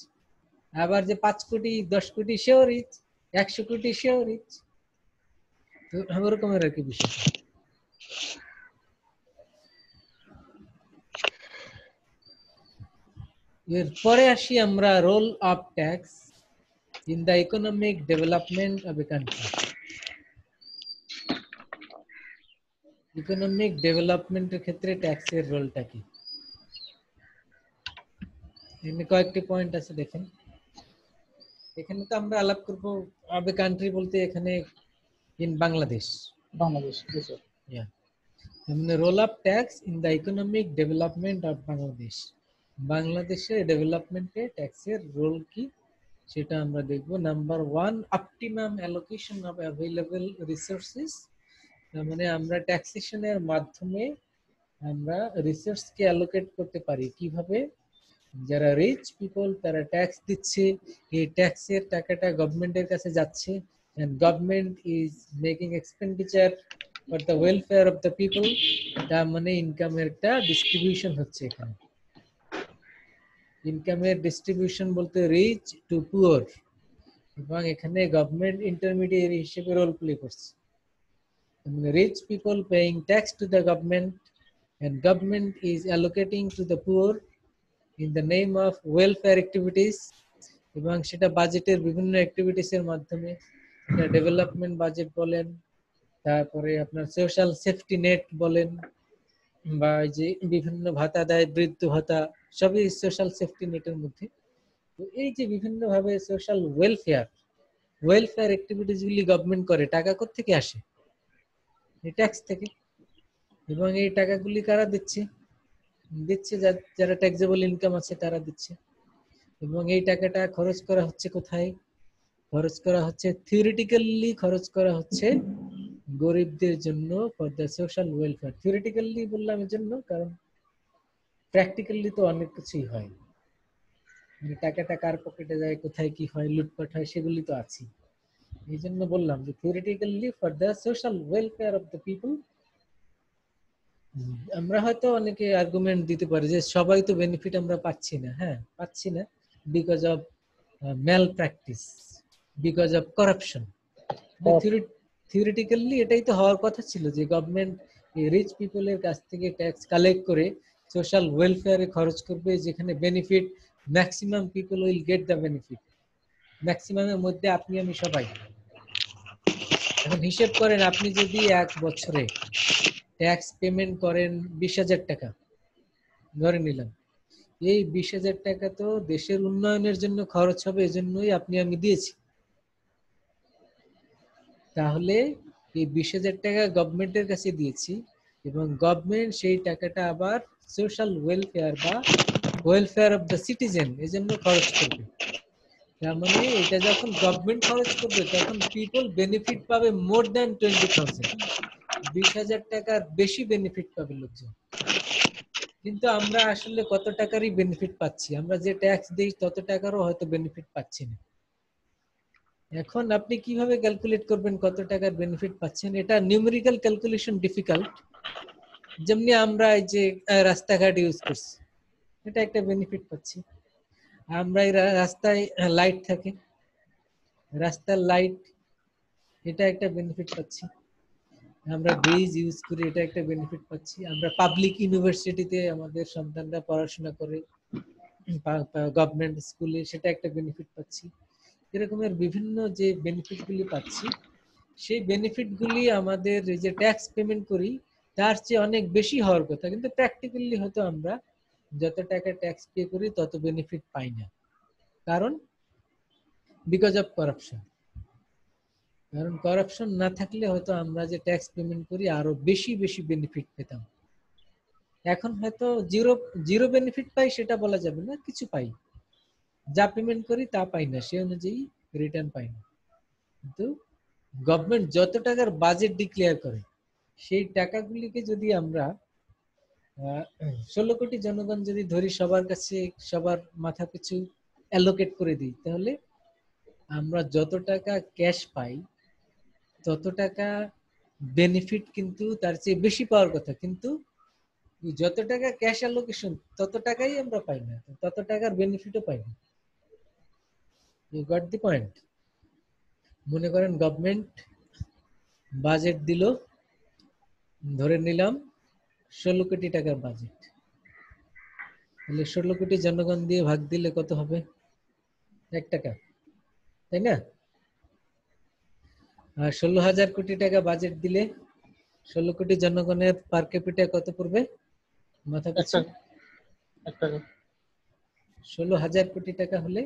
আবার যে 5 কোটি 10 কোটি সেও রিচ, 100 কোটি সেও রিচ। তো ওরকমের আর কি বিষয়। এরপরে আসি আমরা role of tax in the economic development of a country. Economic ডেভেলপমেন্টের ক্ষেত্রে ট্যাক্সের রোলটা কি? এখানে কয়েকটি পয়েন্ট আছে দেখেন। এখানে তো আমরা আলাপ করব অফ এ কান্ট্রি বলতে এখানে ইন বাংলাদেশ। বাংলাদেশ, জি স্যার। মানে role of tax in the economic development of Bangladesh. বাংলাদেশের ডেভেলপমেন্টে ট্যাক্সের রোল কি সেটা আমরা দেখব। Number 1, optimum allocation of available resources. মানে আমরা ট্যাক্সেশনের মাধ্যমে আমরা রিসোর্সকে অ্যালোকেট করতে পারি কিভাবে? যারা রিচ পিপল তারা ট্যাক্স দিচ্ছে, এই ট্যাক্সের টাকাটা গভর্নমেন্টের কাছে যাচ্ছে, and government is making expenditure for the welfare of the people. তার মানে ইনকামের একটা ডিস্ট্রিবিউশন হচ্ছে এখানে। ইনকামের ডিস্ট্রিবিউশন বলতে রিচ টু পুয়ার, এবং এখানে গভর্নমেন্ট ইন্টারমিডিয়ারি হিসেবে রোল প্লে করছে। Rich people paying tax to the government and government is allocating to the poor in the name of welfare activities, এবং সেটা বাজেটের বিভিন্ন অ্যাক্টিভিটিস এর মাধ্যমে, এটা ডেভেলপমেন্ট বাজেট বলেন, তারপরে আপনার সোশ্যাল সেফটি নেট বলেন, বা যে বিভিন্ন ভাতা দেয়, বৃদ্ধ ভাতা, সবই সোশ্যাল সেফটি নেটের মধ্যে। তো এই যে বিভিন্ন ভাবে সোশ্যাল ওয়েলফেয়ার অ্যাক্টিভিটিস গুলি গভর্নমেন্ট করে, টাকা কোত্থেকে আসে? এই ট্যাক্স থেকে। এবং এই টাকাগুলি কারা দিচ্ছে? দিচ্ছে যারা ট্যাক্সেবল ইনকাম আছে তারা দিচ্ছে। এবং এই টাকাটা খরচ করা হচ্ছে কোথায়? খরচ করা হচ্ছে থিওরিটিক্যালি, খরচ করা হচ্ছে গরিবদের জন্য, for the social welfare. Theoretically বললাম এর জন্য কারণ প্র্যাকটিক্যালি তো অনেক কিছুই হয়, মানে টাকাটা কার পকেটে যায়, কোথায় কি হয়, লুটপাট হয়, সেগুলি তো আছে। এই জন্য বললাম যে theoretically for the social welfare of the people. আমরা হয়তো অনেকে আর্গুমেন্ট দিতে পারি যে সবাই তো বেনিফিট আমরা পাচ্ছি না। হ্যাঁ, পাচ্ছি না because of malpractice, because of corruption. Theoretically এটাই তো হওয়ার কথা ছিল যে গভর্নমেন্ট রিচ পিপলের কাছ থেকে ট্যাক্স কালেক্ট করে সোশ্যাল ওয়েলফেয়ারে খরচ করবে, যেখানে benefit maximum people will get the benefit. ম্যাক্সিমামের মধ্যে আপনি আমি সবাই। এখন হিসেব করেন, আপনি যদি এক বছরে ট্যাক্স পেমেন্ট করেন 20,000 টাকা ধরে নিলাম, এই 20,000 টাকা তো দেশের উন্নয়নের জন্য খরচ হবে, এজন্যই আপনি আমি দিয়েছি। তাহলে এই 20,000 টাকা গভর্নমেন্টের কাছে দিয়েছি, এবং গভর্নমেন্ট সেই টাকাটা আবার সোশ্যাল ওয়েলফেয়ার বা ওয়েলফেয়ার অফ দ্য সিটিজেন এজন্য খরচ করবে। তার মানে এটা যখন গভর্নমেন্ট খরচ করবে তখন পিপল বেনিফিট পাবে মোর দ্যান 20,000, 20,000 টাকার বেশি বেনিফিট পাবে লোকজন। কিন্তু আমরা আসলে কত টাকারই বেনিফিট পাচ্ছি? আমরা যে ট্যাক্স দিই তত টাকারও হয়তো বেনিফিট পাচ্ছি না। এখন আপনি কিভাবে ক্যালকুলেট করবেন কত টাকার বেনিফিট পাচ্ছেন? এটা নিউমেরিক্যাল ক্যালকুলেশন ডিফিকাল্ট। যেমনি আমরা এই যে রাস্তাঘাট ইউজ করছি, এটা একটা বেনিফিট পাচ্ছি। আমরা এই রাস্তায় লাইট থাকে, রাস্তার লাইট, এটা একটা বেনিফিট পাচ্ছি। আমরা ব্রিজ ইউজ করি, এটা একটা বেনিফিট পাচ্ছি। আমরা পাবলিক ইউনিভার্সিটিতে আমাদের সন্তানরা পড়াশোনা করে, গভর্নমেন্ট স্কুলে, সেটা একটা বেনিফিট পাচ্ছি। এরকমের বিভিন্ন যে বেনিফিট গুলি পাচ্ছি, সেই বেনিফিট গুলি আমাদের যে ট্যাক্স পেমেন্ট করি তার চেয়ে অনেক বেশি হওয়ার কথা, কিন্তু প্র্যাকটিক্যালি হয়তো আমরা যত টাকা ট্যাক্স পে করি তত বেনিফিট পাই না। কারণ বিকজ অফ করাপশন। কারণ করাপশন না থাকলে হয়তো আমরা যে ট্যাক্স পেমেন্ট করি আরো বেশি বেশি বেনিফিট পেতাম। এখন হয়তো জিরো বেনিফিট পাই সেটা বলা যাবে না, কিছু পাই, যা পেমেন্ট করি তা পাই না, সে অনুযায়ী রিটার্ন পাই না। কিন্তু গভর্নমেন্ট যত টাকার বাজেট ডিক্লেয়ার করে সেই টাকাগুলিকে যদি আমরা 16 কোটি জনগণ যদি ধরি, সবার কাছে সবার মাথা পিছু অ্যালোকেট করে দিই, তাহলে আমরা যত টাকা ক্যাশ পাই তত টাকা বেনিফিট কিন্তু তার চেয়ে বেশি পাওয়ার কথা, কিন্তু যত টাকা ক্যাশ অ্যালোকেশন তত টাকাই আমরা পাই না, তত টাকার বেনিফিটও পাই না। You got the point? মনে করেন গভর্নমেন্ট বাজেট দিল, ধরে নিলাম 16 কোটি টাকার বাজেট। তাহলে 16 কোটি জনগণ দিয়ে ভাগ দিলে কত হবে? 1 টাকা, তাই না? আর 16,000 কোটি টাকা বাজেট দিলে 16 কোটি জনগণের পার ক্যাপিটা কত পড়বে মাথা পিছু? 1 টাকা। 16,000 কোটি টাকা হলে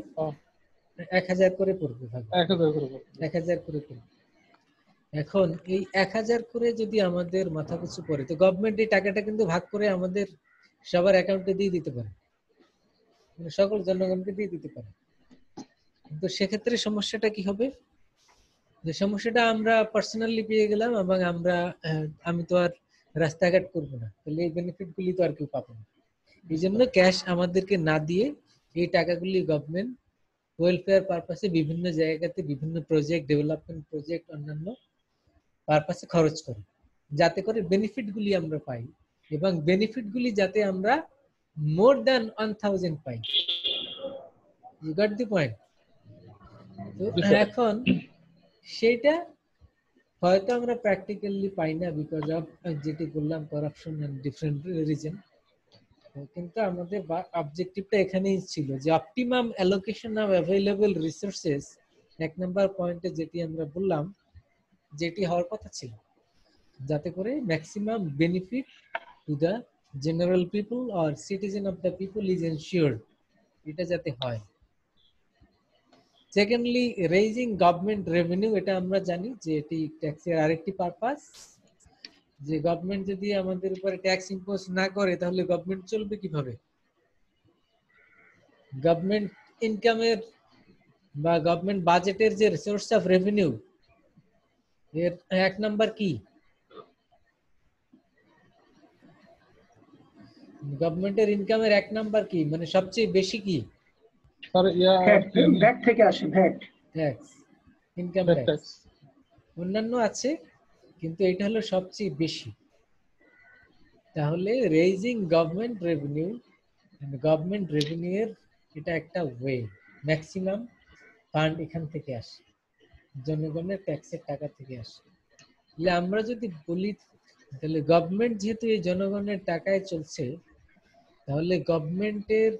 1000 করে পড়বে ভাগ। 1000 করে পড়বে। 1000 করে পড়বে। এখন এই 1000 করে যদি আমাদের মাথা পিছু পড়ে, তো গভর্নমেন্ট এই টাকাটা কিন্তু ভাগ করে আমাদের সবার অ্যাকাউন্টে দিয়ে দিতে পারে, মানে সকল জনগণকে দিয়ে দিতে পারে। কিন্তু সেক্ষেত্রে সমস্যাটা কি হবে? যে সমস্যাটা আমরা পার্সোনালি পেয়ে গেলাম এবং আমি তো আর রাস্তাঘাট করবো না, তাহলে এই বেনিফিট গুলি তো আর কেউ পাবো না। এই জন্য ক্যাশ আমাদেরকে না দিয়ে এই টাকাগুলি গভর্নমেন্ট ওয়েলফেয়ার পারপাসে বিভিন্ন জায়গাতে বিভিন্ন প্রজেক্ট, ডেভেলপমেন্ট প্রজেক্ট, অন্যান্য পারপাসে খরচ করে, যাতে করে বেনিফিট গুলি আমরা পাই, এবং বেনিফিট গুলি যাতে আমরা মোর দ্যান 1000 পাই। You got the point? তো এখন সেটা হয়তো আমরা প্র্যাকটিক্যালি পাই না, বিকজ অফ যেটি বললাম, করাপশন এন্ড ডিফারেন্ট রিজন। কিন্তু আমাদের অবজেক্টিভটা এখানেই ছিল যে optimum allocation of available resources, 1 number পয়েন্টে যেটি আমরা বললাম, যেটি হওয়ার কথা ছিল, যাতে করে maximum benefit to the general people or citizen of the people is ensured, এটা যাতে হয়। সেকেন্ডলি, রেইজিং গভর্নমেন্ট রেভিনিউ, এটা আমরা জানি যে এটি ট্যাক্সের আরেকটি পারপাস। যে গভর্নমেন্ট যদি আমাদের উপরে ট্যাক্স ইম্পোজ না করে তাহলে গভর্নমেন্ট চলবে কিভাবে? গভর্নমেন্ট ইনকামের বা গভর্নমেন্ট বাজেটের যে সোর্স অফ রেভিনিউ, এর 1 নাম্বার কি? গভর্নমেন্টের ইনকামের 1 নাম্বার কি, মানে সবচেয়ে বেশি কি? স্যার ভ্যাট থেকে আসে, VAT, tax, income tax. Tax. অন্যান্য আছে, কিন্তু এটা হলো সবচেয়ে বেশি। তাহলে raising government revenue, government revenue এর এটা একটা ওয়ে, ম্যাক্সিমাম ফান্ড এখান থেকে আসে, জনগণের ট্যাক্সের টাকা থেকে আসে। তাহলে আমরা যদি বলি, তাহলে গভর্নমেন্ট যেহেতু এই জনগণের টাকায় চলছে, তাহলে গভর্নমেন্টের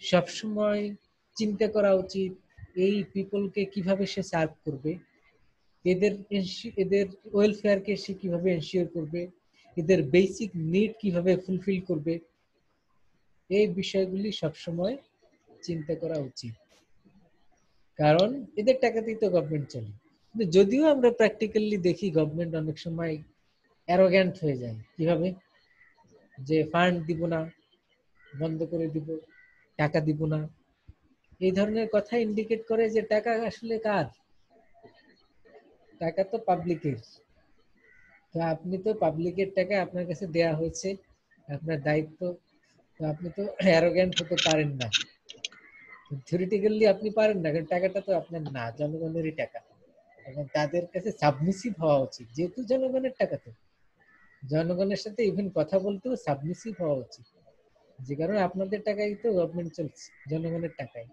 সবসময় চিন্তা করা উচিত এই পিপলকে কিভাবে সে সার্ভ করবে, এদের ওয়েলফেয়ারকে সে কিভাবে এনশিওর করবে, এদের বেসিক নিড কিভাবে ফুলফিল করবে, এই বিষয়গুলি সবসময় চিন্তা করা উচিত, কারণ এদের টাকাতেই তো গভর্নমেন্ট চলে। কিন্তু যদিও আমরা প্র্যাকটিক্যালি দেখি গভর্নমেন্ট অনেক সময় অ্যারোগ্যান্ট হয়ে যায়, কিভাবে? যে ফান্ড দিব না, বন্ধ করে দিব, টাকা দিব না, এই ধরনের কথা ইন্ডিকেট করে যে টাকা আসলে কার? টাকা তো পাবলিকের। তো আপনি তো পাবলিকের টাকা আপনার কাছে দেয়া হয়েছে, আপনার দায়িত্ব, তো আপনি তো অ্যারোগ্যান্ট হতে পারেন না। থিওরিটিক্যালি আপনি পারেন না, কারণ টাকাটা তো আপনার না, জনগণেরই টাকা, এবং তাদের কাছে সাবমিসিভ হওয়া উচিত, যেহেতু জনগণের টাকা, তো জনগণের সাথে ইভেন কথা বলতেও সাবমিসিভ হওয়া উচিত, যে কারণে আপনাদের টাকাই তো গভর্নমেন্ট চলছে, জনগণের টাকাই।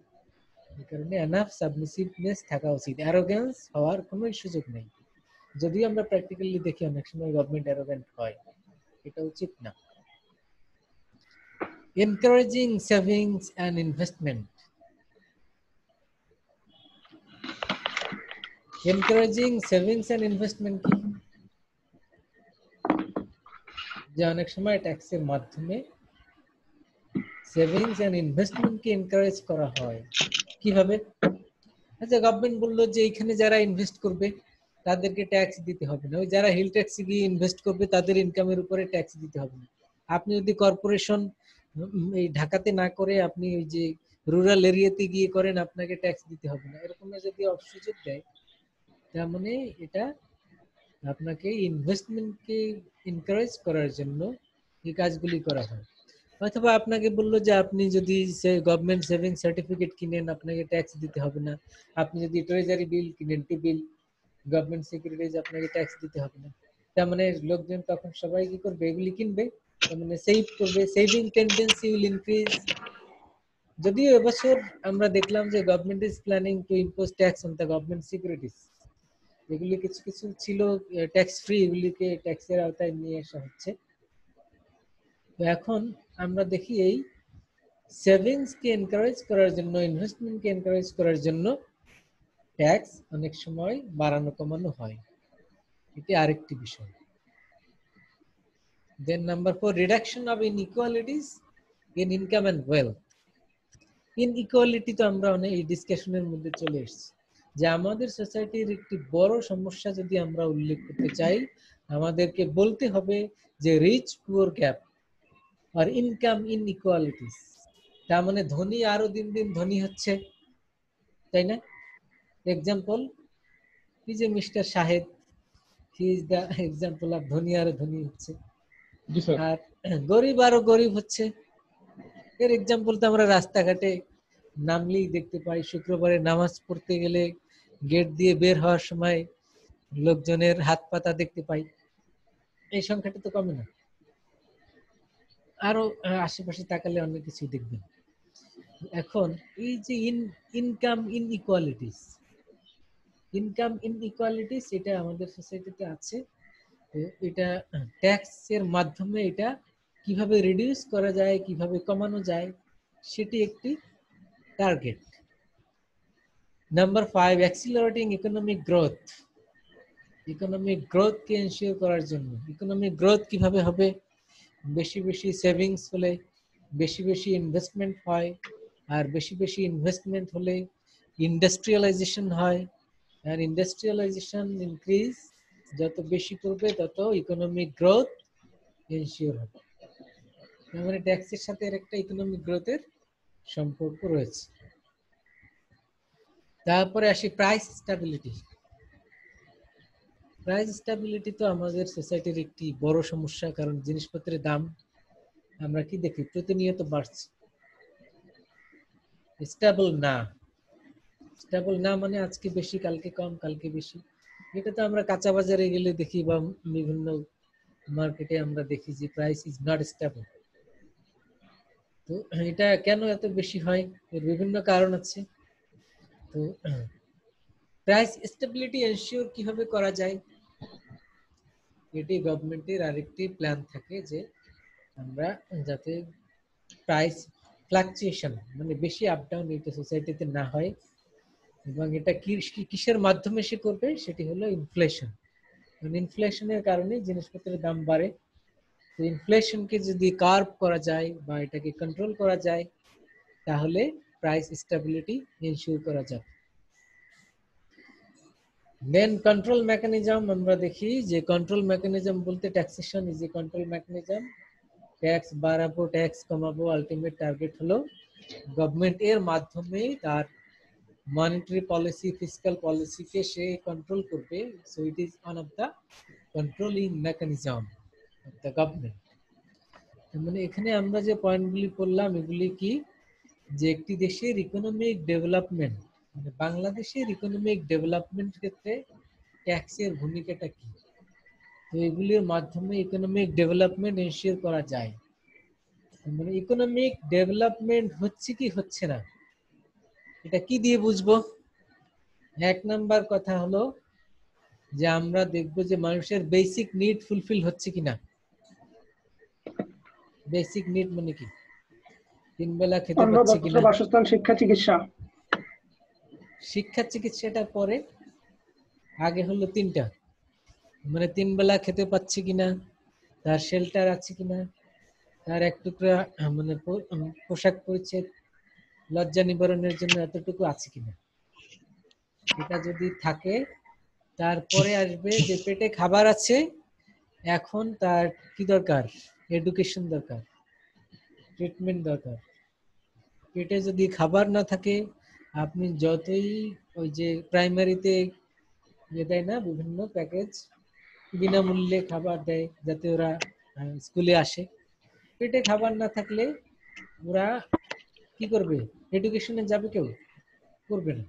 এই কারণে এনাফ সাবমিসিভনেস থাকা উচিত, অ্যারোগ্যান্স হওয়ার কোনো সুযোগ নেই। যদিও আমরা প্র্যাকটিক্যালি দেখি অনেক সময় গভর্নমেন্ট অ্যারোগ্যান্ট হয়, এটা উচিত না। Encouraging savings and investment. Encouraging savings and investment কি? যে অনেক সময় ট্যাক্সের মাধ্যমে সেভিংস অ্যান্ড ইনভেস্টমেন্টকে এনকারেজ করা হয়। কিভাবে? আচ্ছা, গভর্নমেন্ট বললো যে এখানে যারা ইনভেস্ট করবে তাদেরকে ট্যাক্স দিতে হবে না, ওই যারা হিল ট্যাক্সে গিয়ে ইনভেস্ট করবে তাদের ইনকামের উপরে ট্যাক্স দিতে হবে না। আপনি যদি কর্পোরেশন এই ঢাকাতে না করে আপনি ওই যে রুরাল এরিয়াতে গিয়ে করেন, আপনাকে ট্যাক্স দিতে হবে না, এরকম যদি সুযোগ দেয়, তার মানে এটা আপনাকে ইনভেস্টমেন্টকে এনকারেজ করার জন্য এই কাজগুলি করা হয়। অথবা আপনাকে বললো যে আপনি যদি গভর্নমেন্ট সেভিং সার্টিফিকেট কিনেন আপনাকে ট্যাক্স দিতে হবে না, আপনি যদি ট্রেজারি বিল কিনেন, টি বিল, গভর্নমেন্ট সিকিউরিটিজ, আপনাকে ট্যাক্স দিতে হবে না। তার মানে লোকজন তখন সবাই কি করবে? এগুলি কিনবে, তার মানে সেভ করবে, সেভিং টেন্ডেন্সি উইল ইনক্রিজ। যদিও এবছর আমরা দেখলাম যে government is planning to impose tax on the government securities, এগুলি কিছু কিছু ছিল ট্যাক্স ফ্রি, এগুলিকে ট্যাক্সের আওতায় নিয়ে আসা হচ্ছে। তো এখন আমরা দেখি এই সেভিংস কে এনকারেজ করার জন্য, ইনভেস্টমেন্ট কে এনকারেজ করার জন্য ট্যাক্স অনেক সময় বাড়ানো কমানো হয়, এটি আরেকটি বিষয়। Then number 4, reduction of inequalities in income and wealth. Inequality তো আমরা অনেক এই ডিসকাশনের মধ্যে চলে এসেছি, যে আমাদের সোসাইটির একটি বড় সমস্যা যদি আমরা উল্লেখ করতে চাই, আমাদেরকে বলতে হবে যে রিচ পুয়ার গ্যাপ আর ইনকাম ইনইকুয়ালিটিস। তার মানে ধনী আরো দিন দিন ধনী হচ্ছে, তাই না? এক্সাম্পল, কি যে mister Shahed, he is the example of ধনী আরো ধনী হচ্ছে, জি স্যার। আর গরিব আরো গরিব হচ্ছে। এর এক্সাম্পল তো আমরা রাস্তাঘাটে নামলেই দেখতে পাই, শুক্রবারে নামাজ পড়তে গেলে গেট দিয়ে বের হওয়ার সময় লোকজনের হাত পাতা দেখতে পাই। এই সংখ্যাটা তো কমে না, আরো আশেপাশে তাকালে অনেক কিছু দেখবেন। এখন এই যে ইনকাম ইনইকুয়ালিটিস, ইনকাম ইনইকুয়ালিটিস এটা আমাদের সোসাইটিতে আছে। তো এটা ট্যাক্সের মাধ্যমে এটা কিভাবে রিডিউস করা যায়, কিভাবে কমানো যায়, সেটি একটি target. Number 5, accelerating economic growth. Economic গ্রোথকে এনশিওর করার জন্য, ইকোনমিক গ্রোথ কিভাবে হবে? বেশি বেশি সেভিংস হলে বেশি বেশি ইনভেস্টমেন্ট হয়, আর বেশি বেশি ইনভেস্টমেন্ট হলে ইন্ডাস্ট্রিয়ালাইজেশন হয়, আর ইন্ডাস্ট্রিয়ালাইজেশন ইনক্রিজ যত বেশি করবে তত ইকোনমিক গ্রোথ এনশিওর হবে। তার মানে ট্যাক্সের সাথে এর একটা ইকোনমিক গ্রোথের সম্পর্ক রয়েছে। তারপরে আসি প্রাইস স্ট্যাবিলিটি। প্রাইস স্ট্যাবিলিটি তো আমাদের সোসাইটির একটি বড় সমস্যা, কারণ জিনিসপত্রের দাম আমরা কি দেখি প্রতিনিয়ত বাড়ছে। স্টেবল না, স্টেবল না মানে আজকে বেশি কালকে কম কালকে বেশি। এটা তো আমরা কাঁচা বাজারে গেলে দেখি বা বিভিন্ন মার্কেটে আমরা দেখি যে প্রাইস ইজ নট স্টেবল। তো এটা কেন এত বেশি হয়? এর বিভিন্ন কারণ আছে। তো প্রাইস স্টেবিলিটি এনশিওর কিভাবে করা যায়? এটি গভর্নমেন্টের আরেকটি প্ল্যান থাকে যে আমরা যাতে প্রাইস ফ্লাকচুয়েশন মানে বেশি আপ ডাউন এটা সোসাইটিতে না হয়, এবং এটা কিসের মাধ্যমে সে করবে? সেটি হলো ইনফ্লেশন। মানে ইনফ্লেশনের কারণে জিনিসপত্রের দাম বাড়ে। তো ইনফ্লেশনকে যদি কার্ভ করা যায় বা এটাকে কন্ট্রোল করা যায়, তাহলে প্রাইস স্টেবিলিটি এনশিওর করা যাবে। দেন কন্ট্রোল মেকানিজম আমরা দেখি যে কন্ট্রোল মেকানিজম বলতে taxation is a control mechanism. Tax বাড়াবো, ট্যাক্স কমাবো, আলটিমেট টার্গেট হলো গভর্নমেন্ট এর মাধ্যমে তার মনিটারি পলিসি, ফিসকাল পলিসিকে সে কন্ট্রোল করবে। So it is one of the controlling mechanism of the government. মানে এখানে আমরা যে পয়েন্টগুলি পড়লাম এগুলি কি, যে একটি দেশের ইকোনমিক ডেভেলপমেন্ট, মানে বাংলাদেশের ইকোনমিক ডেভেলপমেন্ট ক্ষেত্রে ট্যাক্সের ভূমিকাটা কি। তো এগুলির মাধ্যমে ইকোনমিক ডেভেলপমেন্ট এনশিওর করা যায়। মানে ইকোনমিক ডেভেলপমেন্ট হচ্ছে কি হচ্ছে না, এটা কি দিয়ে বুঝবো? এক নাম্বার কথা হলো যে আমরা দেখবো যে মানুষের বেসিক নিড ফুলফিল হচ্ছে কিনা। বেসিক নিড মানে কি? তিন বেলা খেতে অন্ন, পাচ্ছে বস্ত্র, কিনা। বাসস্থান, শিক্ষা, চিকিৎসা। শিক্ষা চিকিৎসাটা পরে, আগে হলো তিনটা। মানে তিন বেলা খেতে পাচ্ছে কিনা, তার শেল্টার আছে কিনা, তার এক টুকরা মানে পোশাক পরিচ্ছদ লজ্জা নিবারণের জন্য এতটুকু আছে কিনা। এটা যদি থাকে, তারপরে আসবে যে পেটে খাবার আছে, এখন তার কি দরকার? এডুকেশন দরকার, ট্রিটমেন্ট দরকার। পেটে যদি খাবার না থাকে, আপনি যতই ওই যে প্রাইমারিতে দেয় না বিভিন্ন প্যাকেজ, বিনামূল্যে খাবার দেয় যাতে ওরা স্কুলে আসে, পেটে খাবার না থাকলে ওরা কি করবে? এডুকেশনে যাবে? কেউ করবে না।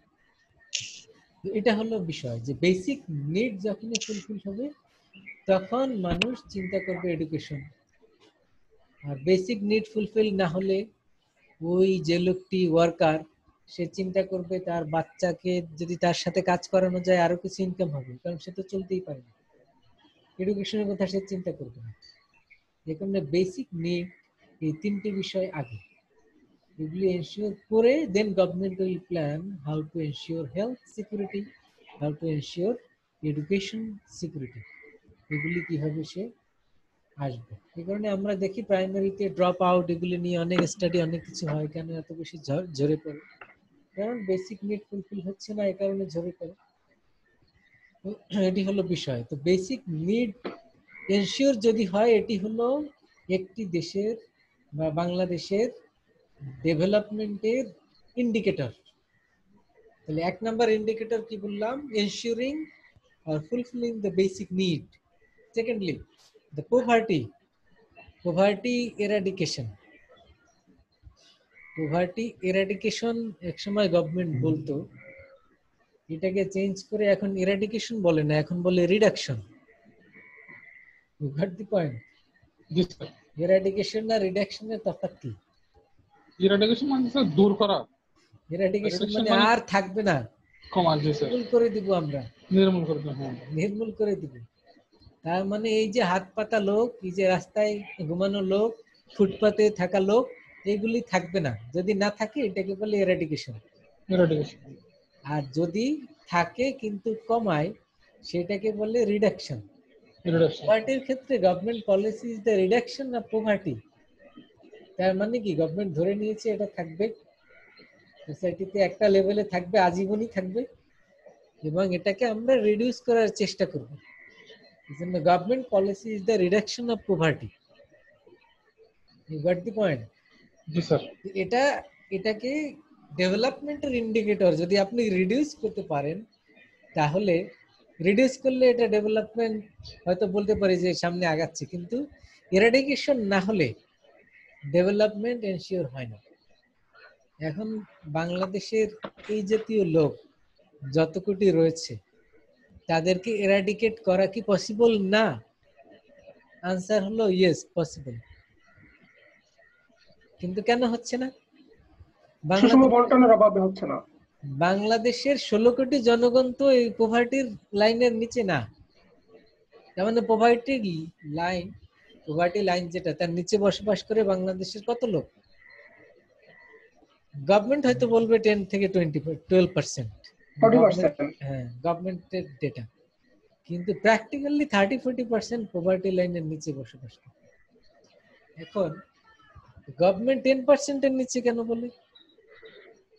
এটা হলো বিষয় যে বেসিক নিড যখনই ফুলফিল হবে তখন মানুষ চিন্তা করবে এডুকেশন। আর বেসিক নিড ফুলফিল না হলে ওই যে লোকটি ওয়ার্কার, সে চিন্তা করবে তার বাচ্চাকে যদি তার সাথে কাজ করানো যায় আরো কিছু ইনকাম হবে, কারণ সে তো চলতেই পারে না। এডুকেশনের কথা সে চিন্তা করবে না। যে কারণে বেসিক নিড, এই তিনটি বিষয় আগে। এগুলি এনশিওর করে then government will plan how to ensure health security, how to ensure education security, এগুলি কিভাবে সে আসবে। এই কারণে আমরা দেখি প্রাইমারিতে ড্রপ আউট এগুলি নিয়ে অনেক স্টাডি অনেক কিছু হয়, কেন এত বেশি ঝরে পড়ে, কারণ বেসিক নিড ফুলফিল হচ্ছে না, এই কারণে ঝরে পড়ে। তো এটি হলো বিষয়। তো বেসিক নিড এনশিওর যদি হয়, এটি হলো একটি দেশের বা বাংলাদেশের ডেভেলপমেন্টের ইন্ডিকেটর। তাহলে 1 নাম্বার ইন্ডিকেটর কি বললাম? Ensuring or fulfilling the basic need. Secondly, the poverty eradication. Poverty eradication এক সময় গভর্নমেন্ট বলতো, এটাকে চেঞ্জ করে এখন এরাডিকেশন বলে না, এখন বলে reduction. You got the point? জি স্যার। এরাডিকেশন আর রিডাকশনের তফাৎ কি? ইরাডিকেশন মানে স্যার দূর করা, এরাডিকেশন Eradication মানে মানে আর থাকবে না, কমা। জি স্যার, নির্মূল করে দিব আমরা, নির্মূল করে দেওয়া, হ্যাঁ। নির্মূল করে দিব। তার মানে এই যে হাত পাতা লোক, এই যে রাস্তায় ঘুমানো লোক, ফুটপাতে থাকা লোক, এগুলি থাকবে না। যদি না থাকে এটাকে বলে এরাডিকেশন। ইরাডিকেশন। আর যদি থাকে কিন্তু কমায়, সেটাকে বলে রিডাকশন। ইরাডিকেশন। পভার্টির ক্ষেত্রে government policy is the reduction of poverty. তার মানে কি গভর্নমেন্ট ধরে নিয়েছে এটা থাকবে, সোসাইটিতে একটা লেভেলে থাকবে, আজীবনই থাকবে, এবং এটাকে আমরা রিডিউস করার চেষ্টা করব। এজন্য government policy is the reduction of poverty. You got the point? জি স্যার। এটাকে ডেভেলপমেন্টের ইন্ডিকেটর যদি আপনি রিডিউস করতে পারেন, তাহলে রিডিউস করলে এটা ডেভেলপমেন্ট হয়তো বলতে পারি যে সামনে আগাচ্ছে, কিন্তু এরাডিকেশন না হলে ডেভেলপমেন্ট এনশিওর হয় না। এখন বাংলাদেশের এই জাতীয় লোক যত কোটি রয়েছে, তাদেরকে এরাডিকেট করা কি পসিবল না? আনসার হলো ইয়েস, পসিবল। কিন্তু কেন হচ্ছে না? সুষম বন্টনের অভাবে হচ্ছে না। বাংলাদেশের 16 কোটি জনগণ তো এই পভার্টির লাইনের নিচে না। তার মানে পভার্টি লাইন যেটা, তার নিচে বসবাস করে বাংলাদেশের কত লোক? গভর্নমেন্ট হয়তো বলবে 10 থেকে 12%, 40%। হ্যাঁ, গভর্নমেন্টের ডেটা। কিন্তু প্র্যাকটিক্যালি 30-40% পভার্টি লাইনের নিচে বসবাস করে। এখন গভর্নমেন্ট 10% এর নিচে কেন বলে?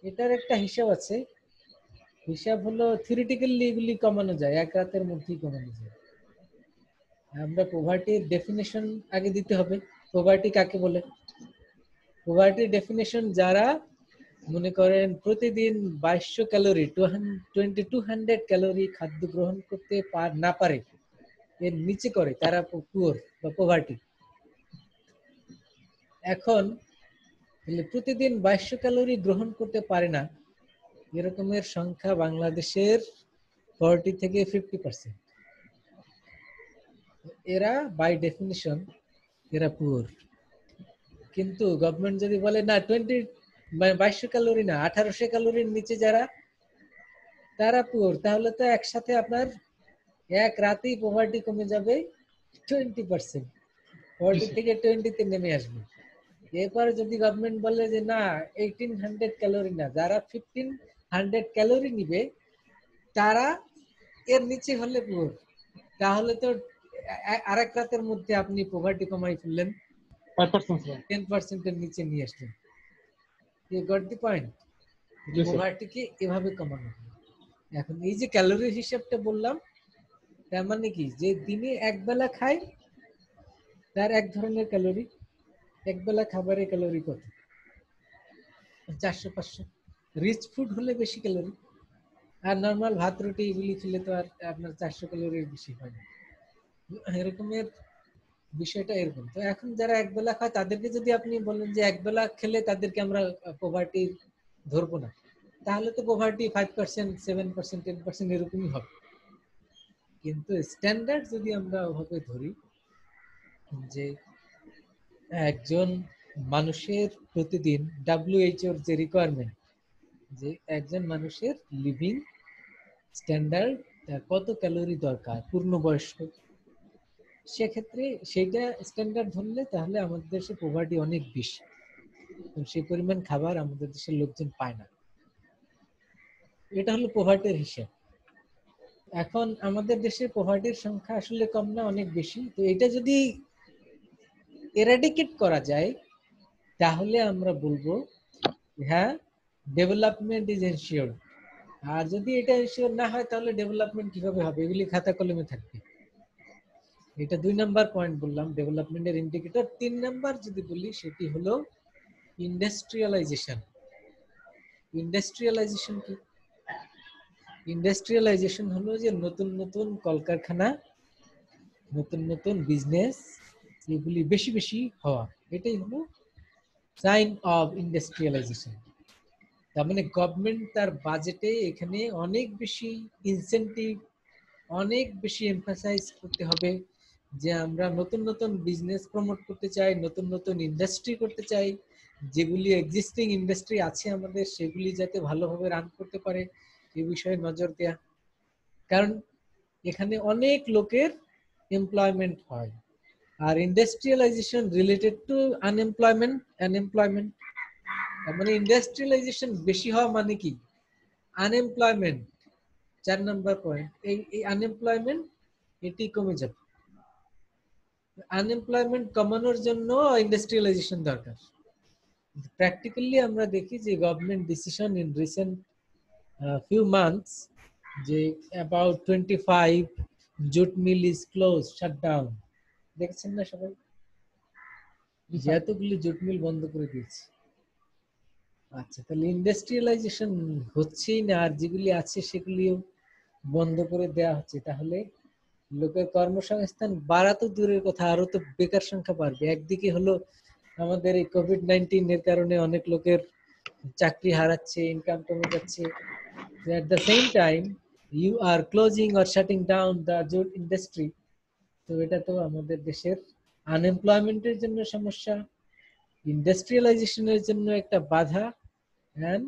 এটার একটা হিসাব আছে। হিসাব হলো থিওরিটিক্যালি এগুলি কমানো যায়, এক রাতের মধ্যেই কমানো যায়। আমরা পভার্টির ডেফিনেশন আগে দিতে হবে। পভার্টি কাকে বলে? পভার্টির ডেফিনেশন যারা মনে করেন প্রতিদিন 2200 ক্যালোরি 2200 ক্যালোরি খাদ্য গ্রহণ করতে না পারে, এর নিচে করে, তারা পুয়ার বা পভার্টি। এখন প্রতিদিন 2200 ক্যালোরি গ্রহণ করতে পারে না, এরকমের সংখ্যা বাংলাদেশের 40 থেকে 50%। এরা বাই ডেফিনিশন এরা পুয়ার। কিন্তু গভর্নমেন্ট যদি বলে না 2200 ক্যালোরি না, 1800 ক্যালোরির নিচে যারা, তারা পুয়ার, তাহলে তো একসাথে আপনার এক রাতেই পভার্টি কমে যাবে 20%, 40 থেকে 20 তে নেমে আসবে। এরপরে যদি গভর্নমেন্ট বলে যে না 1800 ক্যালোরি না, যারা 1500 ক্যালোরি নিবে তারা এর নিচে হলে পুয়ার, তাহলে তো আরেক রাতের মধ্যে আপনি পভার্টি কমাই ফেললেন, 10% এর নিচে নিয়ে আসলেন। You got the point? পভার্টিকে এভাবে কমানো হয়। এখন এই যে ক্যালোরি হিসাবটা বললাম, তার মানে কি যে দিনে এক বেলা খায় তার এক ধরনের ক্যালোরি, এক বেলা খাবারের ক্যালোরি কত? 400-500। রিচ ফুড হলে বেশি ক্যালোরি, আর নর্মাল ভাত রুটি এগুলি খেলে তো আর আপনার 400 ক্যালোরির বেশি হয় না। এরকমের বিষয়টা এরকম। তো এখন যারা এক বেলা খায় তাদেরকে যদি আপনি বলেন যে এক বেলা খেলে তাদেরকে আমরা পভার্টি ধরবো না, তাহলে তো পভার্টি 5%, 7%, 10% এরকমই হবে। কিন্তু স্ট্যান্ডার্ড যদি আমরা ওভাবে ধরি যে একজন মানুষের প্রতিদিন WHO যে রিকোয়ারমেন্ট, যে একজন মানুষের লিভিং স্ট্যান্ডার্ড তার কত ক্যালোরি দরকার পূর্ণবয়স্ক, সেক্ষেত্রে সেইটা স্ট্যান্ডার্ড ধরলে তাহলে আমাদের দেশে পভার্টি অনেক বেশি। সেই পরিমাণ খাবার আমাদের দেশের লোকজন পায় না। এটা হলো পোভার্টির হিসাব। এখন আমাদের দেশে পোভার্টির সংখ্যা আসলে কম না, অনেক বেশি। তো এটা যদি এরাডিকেট করা যায় তাহলে আমরা বলবো হ্যাঁ, ডেভেলপমেন্ট ইজ এনশিওরড। আর যদি এটা এনশিওর না হয় তাহলে ডেভেলপমেন্ট কিভাবে হবে? এগুলি খাতা কলমে থাকবে। এটা 2 নাম্বার পয়েন্ট বললাম, ডেভেলপমেন্টের ইন্ডিকেটর। 3 নাম্বার যদি বলি সেটি হলো ইন্ডাস্ট্রিয়ালাইজেশন। ইন্ডাস্ট্রিয়ালাইজেশন কি? ইন্ডাস্ট্রিয়ালাইজেশন হলো যে নতুন নতুন কলকারখানা, নতুন নতুন বিজনেস, এগুলি বেশি বেশি হওয়া। এটাই হলো সাইন অফ ইন্ডাস্ট্রিয়ালাইজেশন। তার মানে গভর্নমেন্ট তার বাজেটে এখানে অনেক বেশি ইনসেনটিভ, অনেক বেশি এমফাসাইজ করতে হবে যে আমরা নতুন নতুন বিজনেস প্রমোট করতে চাই, নতুন নতুন ইন্ডাস্ট্রি করতে চাই, যেগুলি এক্সিস্টিং ইন্ডাস্ট্রি আছে আমাদের সেগুলি যাতে ভালোভাবে রান করতে পারে এই বিষয়ে নজর দেয়া। কারণ এখানে অনেক লোকের এমপ্লয়মেন্ট হয়। আর ইন্ডাস্ট্রিয়ালাইজেশন রিলেটেড টু আনএমপ্লয়মেন্ট। তার মানে ইন্ডাস্ট্রিয়ালাইজেশন বেশি হওয়া মানে কি? আনএমপ্লয়মেন্ট। 4 নাম্বার পয়েন্ট, এই আনএমপ্লয়মেন্ট এটি কমে যাবে। আনএমপ্লয়মেন্ট কমানোর জন্য ইন্ডাস্ট্রিয়ালাইজেশন দরকার। প্র্যাকটিক্যালি আমরা দেখি যে government decision in recent few months যে about 25 jute mill is closed, shut down, দেখছেন না সবাই? এতগুলি জুট মিল বন্ধ করে দিয়েছে। আচ্ছা, তাহলে ইন্ডাস্ট্রিয়ালাইজেশন হচ্ছেই না, আর যেগুলি আছে সেগুলিও বন্ধ করে দেয়া হচ্ছে। তাহলে লোকের কর্মসংস্থান বাড়া তো দূরের কথা, আরো তো বেকার সংখ্যা বাড়বে। একদিকে হলো আমাদের এই কোভিড-19 এর কারণে অনেক লোকের চাকরি হারাচ্ছে, ইনকাম কমে যাচ্ছে। At the same time you are closing or shutting down the jute industry, তো এটা তো আমাদের দেশের আনএমপ্লয়মেন্টের জন্য সমস্যা, ইন্ডাস্ট্রিয়ালাইজেশনের জন্য একটা বাধা, and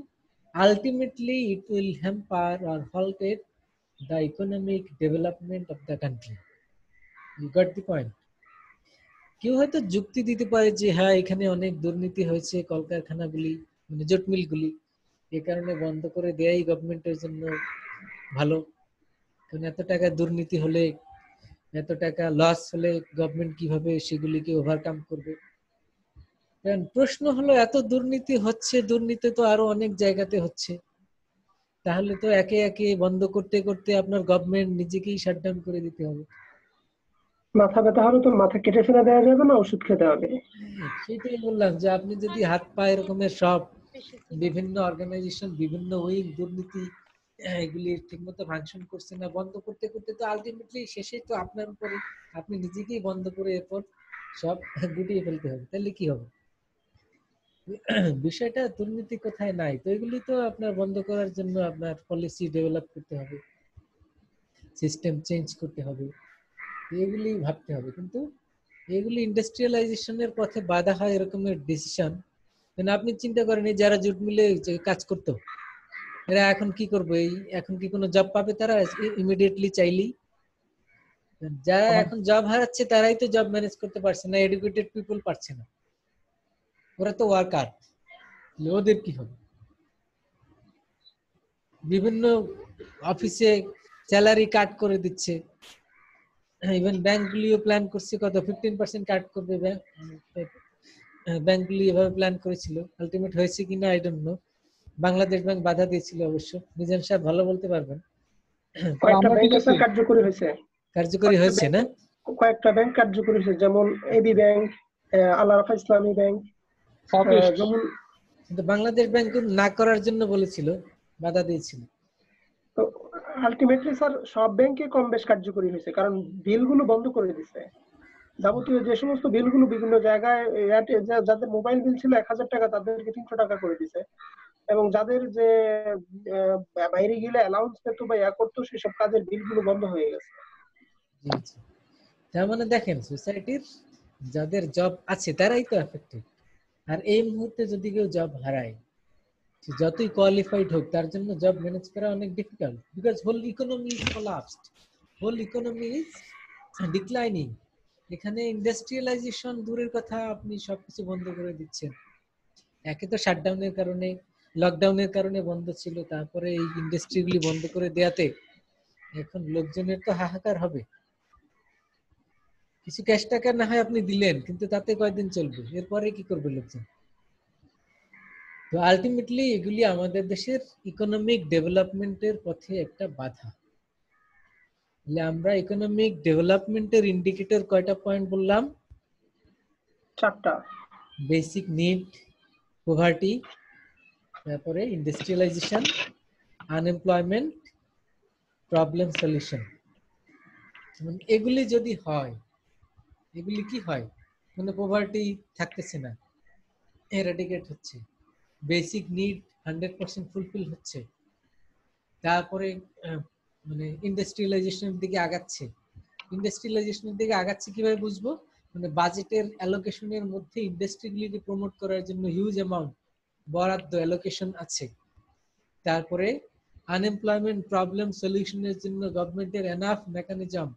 ultimately it will hamper or halted the economic development of the country. You got the point? কেউ হয়তো যুক্তি দিতে পারে যে হ্যাঁ, এখানে অনেক দুর্নীতি হয়েছে, কলকারখানাগুলি মানে জুট মিলগুলি এ কারণে বন্ধ করে দেয়াই গভর্নমেন্টের জন্য ভালো। কারণ এত টাকা দুর্নীতি হলে, এত টাকা লস হলে গভর্নমেন্ট কিভাবে সেগুলিকে ওভারকাম করবে? কারণ প্রশ্ন হলো, এত দুর্নীতি হচ্ছে, দুর্নীতি তো আরো অনেক জায়গাতে হচ্ছে, তাহলে তো একে একে বন্ধ করতে করতে আপনার গভর্নমেন্ট নিজেকেই শাটডাউন করে দিতে হবে। মাথা ব্যথা হলে তো মাথা কেটে ফেলে দেওয়া যাবে না, ওষুধ খেতে হবে। সেটাই বললাম যে আপনি যদি হাত পা এরকমের সব বিভিন্ন অর্গানাইজেশন, বিভিন্ন উইং দুর্নীতি এগুলি ঠিকমতো ফাংশন করছে না, বন্ধ করতে করতে তো আলটিমেটলি শেষে তো আপনার উপরে, আপনি নিজেকেই বন্ধ করে এরপর সব গুটিয়ে ফেলতে হবে। তাহলে কি হবে? বিষয়টা দুর্নীতি কোথায় নাই, তো এগুলি তো আপনার বন্ধ করার জন্য আপনার পলিসি ডেভেলপ করতে হবে, সিস্টেম চেঞ্জ করতে হবে, এগুলি ভাবতে হবে। কিন্তু এগুলি ইন্ডাস্ট্রিয়ালাইজেশনের পথে বাধা হয় এরকমের ডিসিশন। আপনি চিন্তা করেন, এই যারা জুট মিলে কাজ করতো এরা এখন কি করবে? এখন কি কোনো জব পাবে তারা ইমিডিয়েটলি চাইলেই? যারা এখন জব হারাচ্ছে তারাই তো জব ম্যানেজ করতে পারছে না, এডুকেটেড পিপল পারছে না, ওরা তো ওয়ার্কার, ওদের কি হবে? বিভিন্ন অফিসে স্যালারি কাট করে দিচ্ছে, ইভেন ব্যাংকগুলিও প্ল্যান করছে কত 15% কাট করবে, ব্যাংকগুলি এভাবে প্ল্যান করেছিল। আলটিমেট হয়েছে কিনা I don't know. Bangladesh bank বাধা দিয়েছিল অবশ্য, মিজান সাহেব ভালো বলতে পারবেন। কয়েকটা ব্যাংক কার্যকরী হয়েছে, কার্যকরী হয়েছে না? কয়েকটা ব্যাংক কার্যকরী হয়েছে, যেমন এবি ব্যাংক, আল আরাফা ইসলামী ব্যাংক, যেমন। কিন্তু বাংলাদেশ ব্যাংক না করার জন্য বলেছিল, বাধা দিয়েছিল। তো আলটিমেটলি স্যার সব ব্যাংকে কম বেশ কার্যকরী হয়েছে, কারণ বিলগুলো বন্ধ করে দিছে। যাবতীয় যে সমস্ত বিলগুলো বিভিন্ন জায়গায়, যাদের মোবাইল বিল ছিল 1000 টাকা তাদেরকে 300 টাকা করে দিছে, এবং যাদের যে বাইরে গেলে অ্যালাউন্স পেত বা করতো সেসব কাজের বিলগুলো বন্ধ হয়ে গেছে। তার মানে দেখেন, সোসাইটির যাদের জব আছে তারাই তো এফেক্টেড। আর এই মুহূর্তে যদি কেউ জব হারায়, যতই কোয়ালিফাইড হোক, তার জন্য জব ম্যানেজ করা অনেক difficult, because whole economy is collapsed, whole economy is declining. এখানে ইন্ডাস্ট্রিয়ালাইজেশন দূরের কথা, আপনি সবকিছু বন্ধ করে দিচ্ছেন, একে তো শাটডাউনের কারণে, লকডাউনের কারণে বন্ধ ছিল, তারপরে এই ইন্ডাস্ট্রিগুলি বন্ধ করে দেয়াতে এখন লোকজনের তো হাহাকার হবে। কিছু ক্যাশ টাকা না হয় আপনি দিলেন, কিন্তু তাতে কয়দিন চলবে, এরপরে কি করবে লোকজন? তো আলটিমেটলি এগুলি আমাদের দেশের ইকোনমিক ডেভেলপমেন্টের পথে একটা বাধা। আমরা ইকোনমিক ডেভেলপমেন্টের ইন্ডিকেটর কয়টা পয়েন্ট বললাম? 4টা। বেসিক নিড, পভার্টি, তারপরে ইন্ডাস্ট্রিয়ালাইজেশন, আনএমপ্লয়মেন্ট, প্রবলেম সলিউশন। এগুলি যদি হয়, এগুলি কি হয়? মানে পভার্টি থাকতেছে না, এরাডিকেট হচ্ছে, বেসিক নিড 100% ফুলফিল হচ্ছে, তারপরে মানে ইন্ডাস্ট্রিয়ালাইজেশনের দিকে আগাচ্ছে। ইন্ডাস্ট্রিয়ালাইজেশনের দিকে আগাচ্ছে কিভাবে বুঝবো? মানে বাজেটের অ্যালোকেশনের মধ্যে ইন্ডাস্ট্রিগুলিকে প্রমোট করার জন্য হিউজ অ্যামাউন্ট বরাদ্দ অ্যালোকেশন আছে। তারপরে আনএমপ্লয়মেন্ট প্রবলেম সলিউশনের জন্য গভর্নমেন্টের এনাফ মেকানিজম,